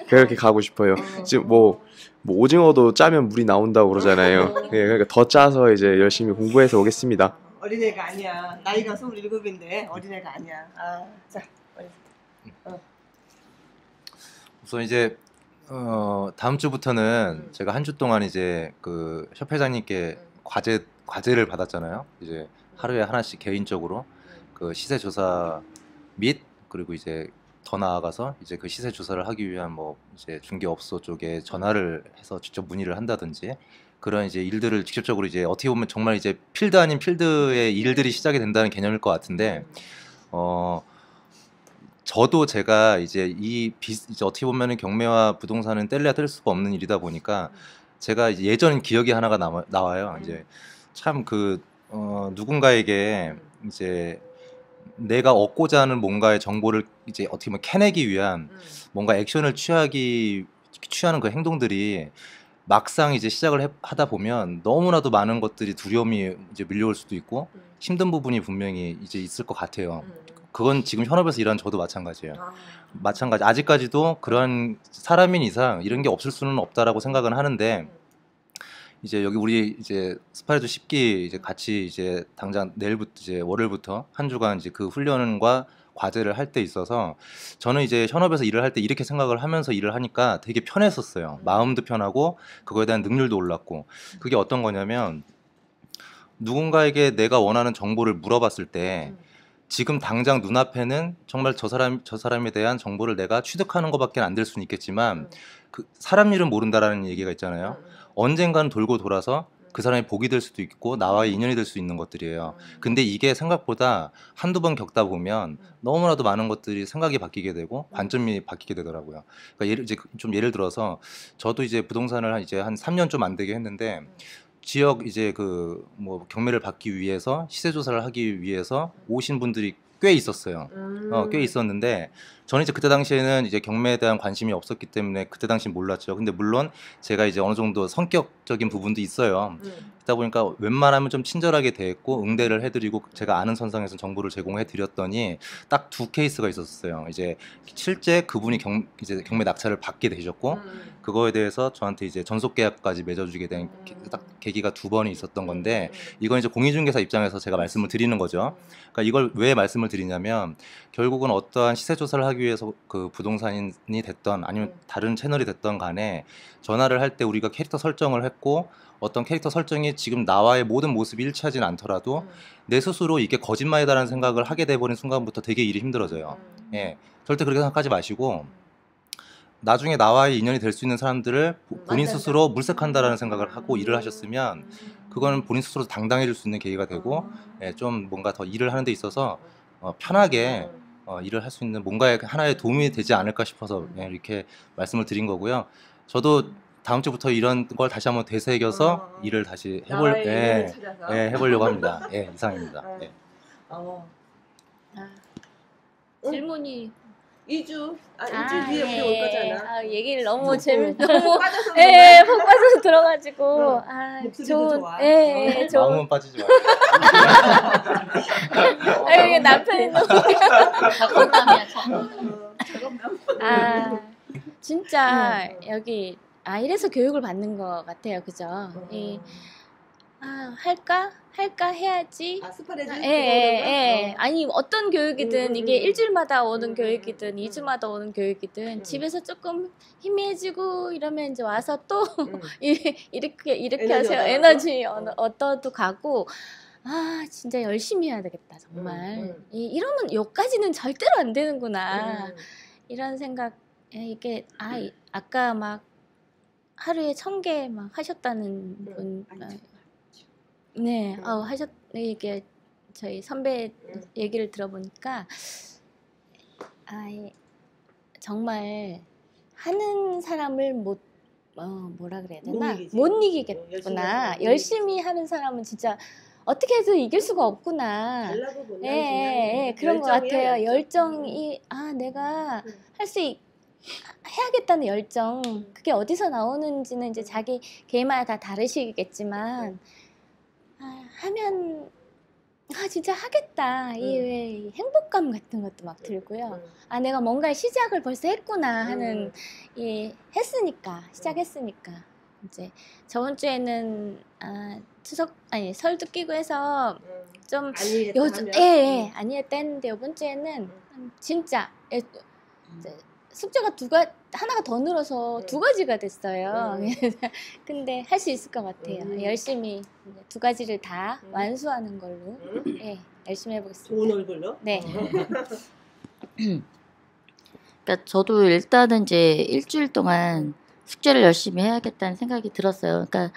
그렇게 가고 싶어요. 지금 뭐 오징어도 짜면 물이 나온다고 그러잖아요. 그러니까 더 짜서 이제 열심히 공부해서 오겠습니다. 어린애가 아니야. 나이가 27인데 어린애가 아니야. 자, 우선 이제 다음 주부터는 제가 한 주 동안 이제 그 협회장님께 과제를 받았잖아요. 이제 하루에 하나씩 개인적으로 그 시세 조사 및 그리고 이제 더 나아가서 이제 그 시세 조사를 하기 위한 뭐 이제 중개업소 쪽에 전화를 해서 직접 문의를 한다든지 그런 이제 일들을 직접적으로 이제 어떻게 보면 정말 이제 필드 아닌 필드의 일들이 시작이 된다는 개념일 것 같은데 저도 제가 이제 이제 어떻게 보면은 경매와 부동산은 뗄래야 뗄 수가 없는 일이다 보니까 제가 이제 예전 기억이 하나가 나와요. 이제 참 그 누군가에게 이제 내가 얻고자 하는 뭔가의 정보를 이제 어떻게 보면 캐내기 위한 뭔가 액션을 취하는 그 행동들이 막상 이제 시작을 하다 보면 너무나도 많은 것들이 두려움이 이제 밀려올 수도 있고 힘든 부분이 분명히 이제 있을 것 같아요. 그건 지금 현업에서 일하는 저도 마찬가지예요. 마찬가지. 아직까지도 그런 사람인 이상 이런 게 없을 수는 없다라고 생각은 하는데 이제 여기 우리 이제 스파이더 10기 이제 같이 이제 당장 내일부터 이제 월요일부터 한 주간 이제 그 훈련과 과제를 할 때 있어서 저는 이제 현업에서 일을 할 때 이렇게 생각을 하면서 일을 하니까 되게 편했었어요. 마음도 편하고 그거에 대한 능률도 올랐고 그게 어떤 거냐면 누군가에게 내가 원하는 정보를 물어봤을 때 지금 당장 눈앞에는 정말 저 사람에 대한 정보를 내가 취득하는 것밖에 안 될 수는 있겠지만 그 사람 일은 모른다라는 얘기가 있잖아요. 언젠가는 돌고 돌아서 그 사람이 복이 될 수도 있고 나와의 인연이 될 수 있는 것들이에요. 근데 이게 생각보다 한두 번 겪다 보면 너무나도 많은 것들이 생각이 바뀌게 되고 관점이 바뀌게 되더라고요. 그러니까 예를 들어서 저도 이제 부동산을 이제 한 3년 좀 안 되게 했는데 지역 이제 그 뭐 경매를 받기 위해서 시세 조사를 하기 위해서 오신 분들이 꽤 있었어요. 꽤 있었는데 저는 이제 그때 당시에는 이제 경매에 대한 관심이 없었기 때문에 그때 당시 몰랐죠. 근데 물론 제가 이제 어느 정도 성격적인 부분도 있어요. 그러다 보니까 웬만하면 좀 친절하게 대했고 응대를 해드리고 제가 아는 선상에서 정보를 제공해 드렸더니 딱 2케이스가 있었어요. 이제 실제 그분이 이제 경매 낙찰을 받게 되셨고 그거에 대해서 저한테 이제 전속 계약까지 맺어주게 된 딱 계기가 2번이 있었던 건데 이건 이제 공인중개사 입장에서 제가 말씀을 드리는 거죠. 그러니까 이걸 왜 말씀을 드리냐면 결국은 어떠한 시세 조사를 하기 위해서 그 부동산이 됐던 아니면 다른 채널이 됐던 간에 전화를 할 때 우리가 캐릭터 설정을 했고 어떤 캐릭터 설정이 지금 나와의 모든 모습이 일치하지는 않더라도 내 스스로 이게 거짓말이다라는 생각을 하게 돼버린 순간부터 되게 일이 힘들어져요. 예, 절대 그렇게 생각하지 마시고 나중에 나와의 인연이 될 수 있는 사람들을 본인 스스로 물색한다라는 생각을 하고 일을 하셨으면 그거는 본인 스스로 당당해질 수 있는 계기가 되고 예, 좀 뭔가 더 일을 하는 데 있어서 편하게 일을 할 수 있는 뭔가의 하나의 도움이 되지 않을까 싶어서 예, 이렇게 말씀을 드린 거고요. 저도 다음 주부터 이런 걸 다시 한번 되새겨서 일을 다시 해보려고 합니다. 예, 이상입니다. 예. 질문이 2주 뒤에 우리 올 거잖아. 얘기를 너무 푹 빠져서 들어가지고 목소리도 좋아. 마음은 빠지지 마. 이게 남편이 너무 진짜 여기 이래서 교육을 받는 것 같아요, 그죠? 할까 해야지. 스파레즈? 아니 어떤 교육이든 이게 일주일마다 오는 교육이든 2주마다 오는 교육이든 집에서 조금 희미해지고 이러면 이제 와서 또 이렇게 하세요. 에너지 얻어도 가고 진짜 열심히 해야 되겠다 정말. 이러면 여기까지는 절대로 안 되는구나. 이런 생각. 이게 아까 막 하루에 1000개 막 하셨다는 분. 네, 이게 저희 선배 얘기를 들어보니까 정말 하는 사람을 뭐라 그래야 되나? 못 이기겠구나. 열심히 하는 사람은 진짜 어떻게 해도 이길 수가 없구나. 그런 것 같아요. 열정이 내가 할 수 해야겠다는 열정. 그게 어디서 나오는지는 이제 자기 개인마다 다 다르시겠지만. 하면 진짜 하겠다. 이 행복감 같은 것도 막 들고요. 내가 뭔가 시작을 벌써 했구나 하는 시작했으니까 이제 저번 주에는 설도 끼고 해서 좀 아니었다 했는데 이번 주에는 진짜 숙제가 하나가 더 늘어서 2가지가 됐어요. 근데 할 수 있을 것 같아요. 열심히 2가지를 다 완수하는 걸로 열심히 해보겠습니다. 좋은 얼굴로? 네. 그러니까 저도 일단은 이제 일주일 동안 숙제를 열심히 해야겠다는 생각이 들었어요. 그러니까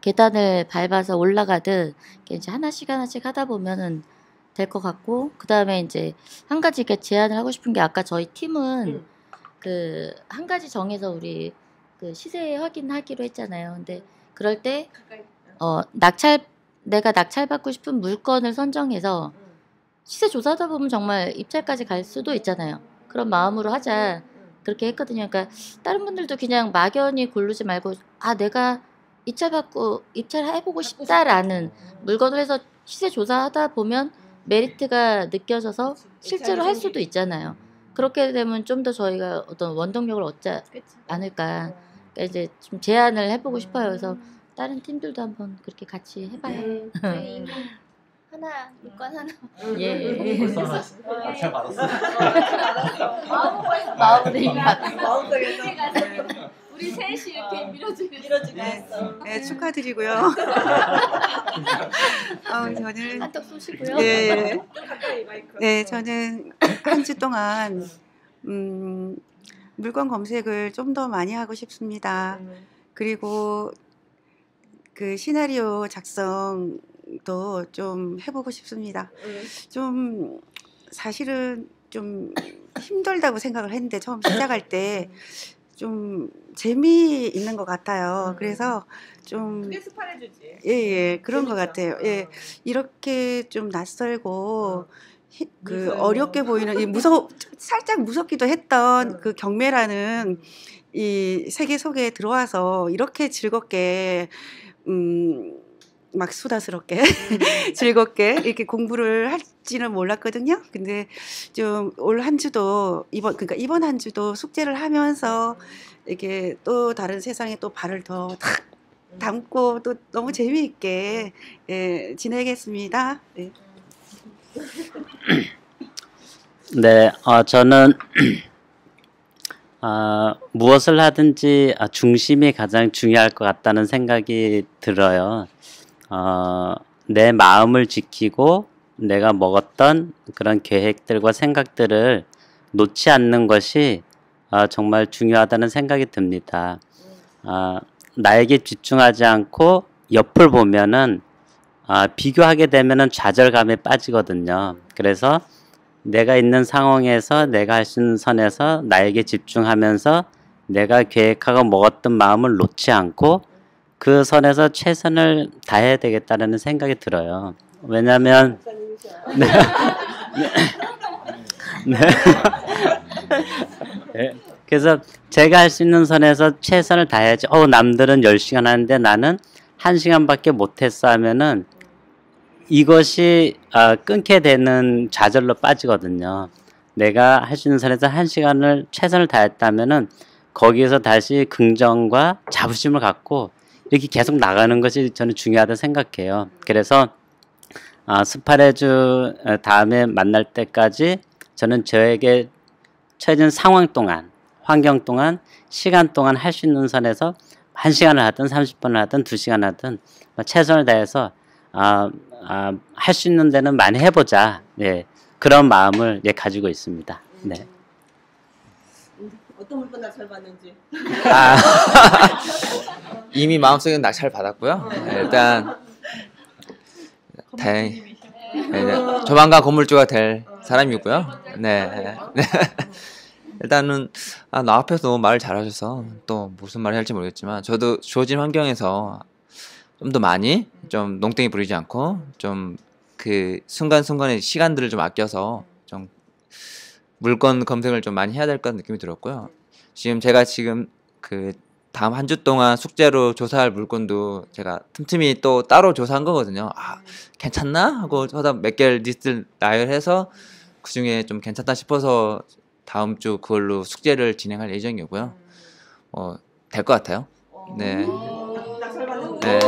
계단을 밟아서 올라가듯 이제 하나씩 하다 보면은 될 것 같고, 그 다음에 이제 한 가지 이렇게 제안을 하고 싶은 게 아까 저희 팀은 그 한 가지 정해서 우리 그 시세 확인하기로 했잖아요. 근데 그럴 때 내가 낙찰받고 싶은 물건을 선정해서 시세 조사하다 보면 정말 입찰까지 갈 수도 있잖아요. 그런 마음으로 하자 그렇게 했거든요. 그러니까 다른 분들도 그냥 막연히 고르지 말고 내가 입찰해보고 싶다라는 물건을 해서 시세 조사하다 보면 메리트가 느껴져서 실제로 할 수도 있잖아요. 그렇게 되면 좀 더 저희가 어떤 원동력을 얻지 않을까. 그러니까 이제 좀 제안을 해보고 싶어요. 그래서 다른 팀들도 한번 그렇게 같이 해봐요. 저희 하나 물건 하나. 잘 받았어. 마음으로 이미 받았어. 마음속에서. 우리 셋이 이렇게 밀어주고 네, 축하드리고요. 저는 한턱 쏘시고요. 네, 네, 저는 한 주 동안 물건 검색을 좀 더 많이 하고 싶습니다. 그리고 그 시나리오 작성도 좀 해보고 싶습니다. 좀 사실은 좀 힘들다고 생각을 했는데 처음 시작할 때 좀 재미있는 것 같아요. 그래서 좀 그게 스파해주지. 예, 그런 것 같아요. 예, 이렇게 좀 낯설고 그 어렵게 보이는 이 살짝 무섭기도 했던 그 경매라는 이 세계 속에 들어와서 이렇게 즐겁게 막 수다스럽게 즐겁게 이렇게 공부를 할지는 몰랐거든요. 근데 좀 올 한 주도 그러니까 이번 한 주도 숙제를 하면서 이렇게 또 다른 세상에 또 발을 더 탁 담고 또 너무 재미있게 예, 지내겠습니다. 네. 네, 저는 무엇을 하든지 중심이 가장 중요할 것 같다는 생각이 들어요. 내 마음을 지키고 내가 먹었던 그런 계획들과 생각들을 놓지 않는 것이 정말 중요하다는 생각이 듭니다. 나에게 집중하지 않고 옆을 보면은 비교하게 되면은 좌절감에 빠지거든요. 그래서 내가 있는 상황에서 내가 할 수 있는 선에서 나에게 집중하면서 내가 계획하고 먹었던 마음을 놓지 않고 그 선에서 최선을 다해야 되겠다는 생각이 들어요. 왜냐하면 네. 네. 네. 그래서 제가 할 수 있는 선에서 최선을 다해야지. 남들은 10시간 하는데 나는 1시간밖에 못했어 하면은 이것이 끊게 되는 좌절로 빠지거든요. 내가 할 수 있는 선에서 1시간을 최선을 다했다면은 거기에서 다시 긍정과 자부심을 갖고 이렇게 계속 나가는 것이 저는 중요하다고 생각해요. 그래서 스파레주 다음에 만날 때까지 저는 저에게 처해진 상황 동안, 환경 동안, 시간 동안 할 수 있는 선에서 1시간을 하든 30분을 하든 2시간 하든 최선을 다해서 할 수 있는 데는 많이 해보자. 예, 그런 마음을 가지고 있습니다. 네. 어떤 물건 잘 받는지. 이미 마음속에 낙찰 받았고요. 네, 일단 다행히 조만간 건물주가 될 사람이고요. 네. 일단은 나 앞에서 말을 잘하셔서 또 무슨 말을 할지 모르겠지만 저도 주어진 환경에서 좀 더 많이 좀 농땡이 부리지 않고 좀 그 순간순간의 시간들을 좀 아껴서 좀 물건 검색을 좀 많이 해야 될 것 같은 느낌이 들었고요. 제가 그 다음 한 주 동안 숙제로 조사할 물건도 제가 틈틈이 또 따로 조사한 거거든요. 괜찮나? 하고 하다 몇 개를 리스트를 나열해서 그 중에 좀 괜찮다 싶어서 다음 주 그걸로 숙제를 진행할 예정이고요. 될 것 같아요. 네. 네.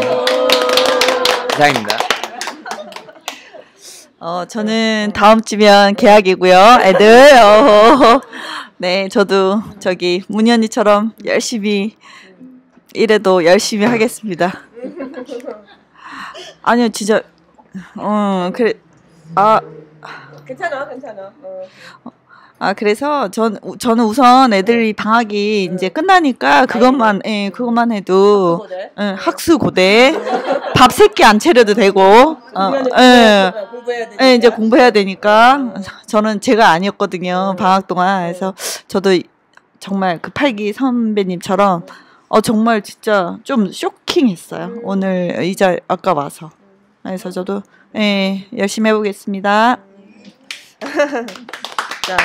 이상입니다. 저는 다음 주면 계약이고요. 애들. 네, 저도 문희 언니처럼 열심히 일해도 열심히 하겠습니다. 아니요, 진짜 그래. 괜찮아. 그래서 저는 우선 애들이 방학이 이제 끝나니까 그것만 해도 학수고대 밥 3끼 안 차려도 되고 이제 공부해야 되니까 저는 제가 아니었거든요. 방학 동안. 그래서 저도 정말 그 8기 선배님처럼 정말 진짜 좀 쇼킹했어요. 오늘 아까 와서. 그래서 저도 열심히 해보겠습니다. 자,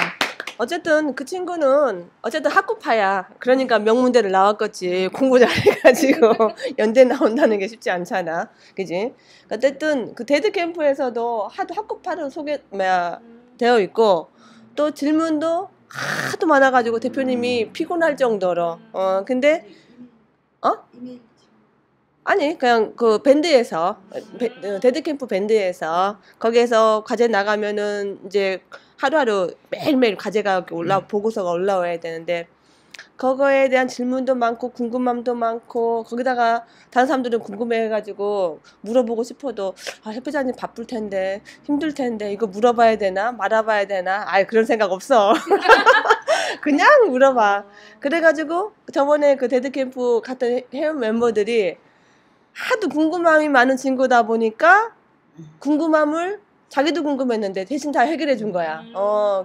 어쨌든 그 친구는 학구파야. 그러니까 명문대를 나왔겠지. 공부 잘해가지고 연대 나온다는 게 쉽지 않잖아. 그지? 어쨌든 그 데드 캠프에서도 하도 학구파로 되어 있고 또 질문도 하도 많아가지고 대표님이 피곤할 정도로. 근데 아니 그냥 그 밴드에서 데드 캠프 밴드에서 거기에서 과제 나가면은 이제 하루하루 매일매일 과제가 보고서가 올라와야 되는데 그거에 대한 질문도 많고 궁금함도 많고 거기다가 다른 사람들은 궁금해가지고 물어보고 싶어도 아 협회장님 바쁠 텐데 힘들 텐데 이거 물어봐야 되나 말아봐야 되나 아예 그런 생각 없어. 그냥 물어봐. 그래가지고 저번에 그 데드캠프 갔던 회원 멤버들이 하도 궁금함이 많은 친구다 보니까 궁금함을 자기도 궁금했는데 대신 다 해결해 준 거야.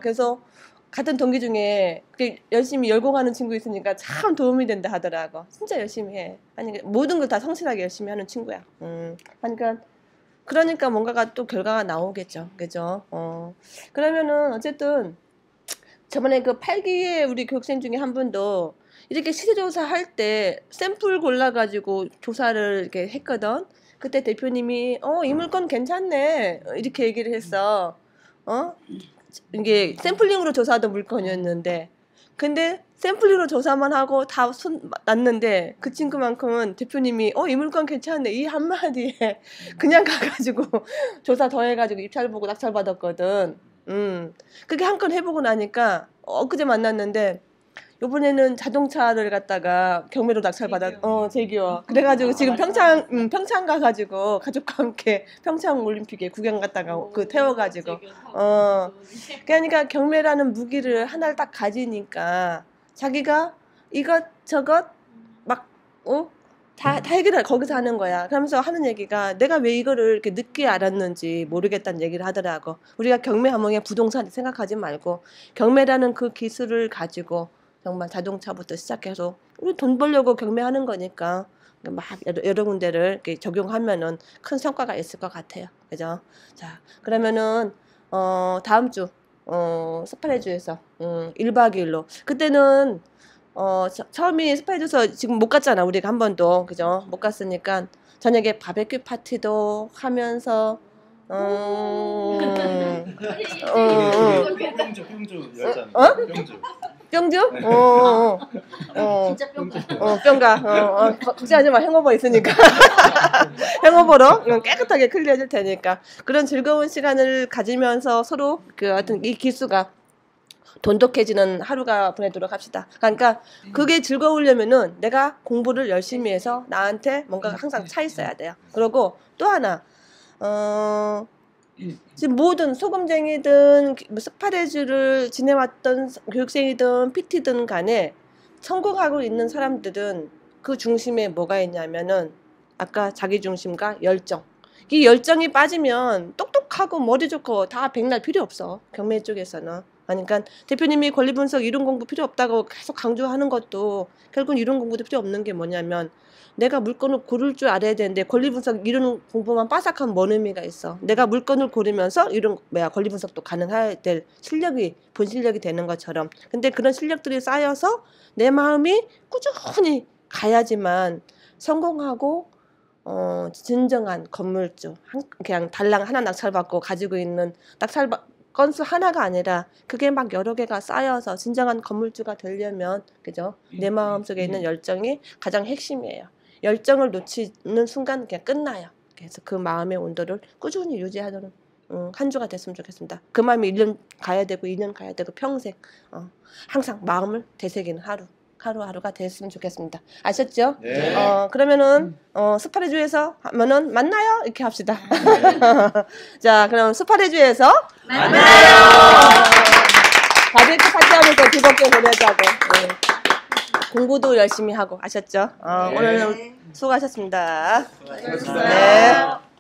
그래서 같은 동기 중에 열심히 열공하는 친구 있으니까 참 도움이 된다 하더라고. 진짜 열심히 해. 아니 모든 걸 다 성실하게 열심히 하는 친구야. 그러니까 뭔가가 또 결과가 나오겠죠. 그죠? 그러면은 어쨌든 저번에 그 8기의 우리 교육생 중에 한 분도 이렇게 시세조사 할 때 샘플 골라가지고 조사를 이렇게 했거든. 그때 대표님이 이 물건 괜찮네 이렇게 얘기를 했어. 이게 샘플링으로 조사하던 물건이었는데 근데 샘플링으로 조사만 하고 다 손 놨는데 그 친구만큼은 대표님이 이 물건 괜찮네 이 한마디에 그냥 가가지고 조사 더 해가지고 입찰 보고 낙찰 받았거든. 그게 한 건 해보고 나니까 엊그제 만났는데 요번에는 자동차를 갖다가 경매로 낙찰받아 제기어 그래가지고 지금 평창 가가지고 가족과 함께 평창 올림픽에 구경 갔다가 그 태워가지고 그러니까 경매라는 무기를 하나를 딱 가지니까 자기가 이것저것 막 다 해결을 거기서 하는 거야. 그러면서 하는 얘기가 내가 왜 이거를 이렇게 늦게 알았는지 모르겠다는 얘기를 하더라고. 우리가 경매하면 부동산 생각하지 말고 경매라는 그 기술을 가지고 정말 자동차부터 시작해서 우리 돈 벌려고 경매하는 거니까 막 여러 군데를 이렇게 적용하면은 큰 성과가 있을 것 같아요. 그죠? 자, 그러면은 다음 주 스파레주에서 1박 2일로 그때는 처음이 스파레주에서 지금 못 갔잖아. 우리가 한 번도. 그죠? 못 갔으니까 저녁에 바베큐 파티도 하면서 뿅주? 진짜 뿅가. 걱정하지 마. 행어버 있으니까. 행어버로 깨끗하게 클리어질 테니까. 그런 즐거운 시간을 가지면서 서로 하여튼 이 기수가 돈독해지는 하루가 보내도록 합시다. 그러니까 그게 즐거우려면은 내가 공부를 열심히 해서 나한테 뭔가가 항상 차 있어야 돼요. 그리고 또 하나, 지금 모든 소금쟁이든 스파레주를 지내왔던 교육생이든 PT든 간에 성공하고 있는 사람들은 그 중심에 뭐가 있냐면은 아까 자기중심과 열정. 이 열정이 빠지면 똑똑하고 머리 좋고 다 백날 필요 없어. 경매 쪽에서는. 그러니까 대표님이 권리분석 이론 공부 필요 없다고 계속 강조하는 것도 결국은 이론 공부도 필요 없는 게 뭐냐면 내가 물건을 고를 줄 알아야 되는데 권리분석 이론 공부만 빠삭하면 뭔 의미가 있어. 내가 물건을 고르면서 권리분석도 가능해야 될 실력이 본 실력이 되는 것처럼. 근데 그런 실력들이 쌓여서 내 마음이 꾸준히 가야지만 성공하고 진정한 건물주 그냥 달랑 하나 낙찰받고 가지고 있는 낙찰 건수 하나가 아니라 그게 막 여러 개가 쌓여서 진정한 건물주가 되려면 그죠? 내 마음속에 있는 열정이 가장 핵심이에요. 열정을 놓치는 순간 그냥 끝나요. 그래서 그 마음의 온도를 꾸준히 유지하는 한 주가 됐으면 좋겠습니다. 그 마음이 1년 가야 되고 2년 가야 되고 평생 항상 마음을 되새기는 하루하루가 됐으면 좋겠습니다. 아셨죠? 네. 그러면은 스파레주에서 하면은 만나요 이렇게 합시다. 자, 그럼 스파레주에서 만나요. 바베큐 파티하면서 즐겁게 보내자고. 네. 공부도 열심히 하고 아셨죠? 오늘은 수고하셨습니다. 수고하셨습니다. 네.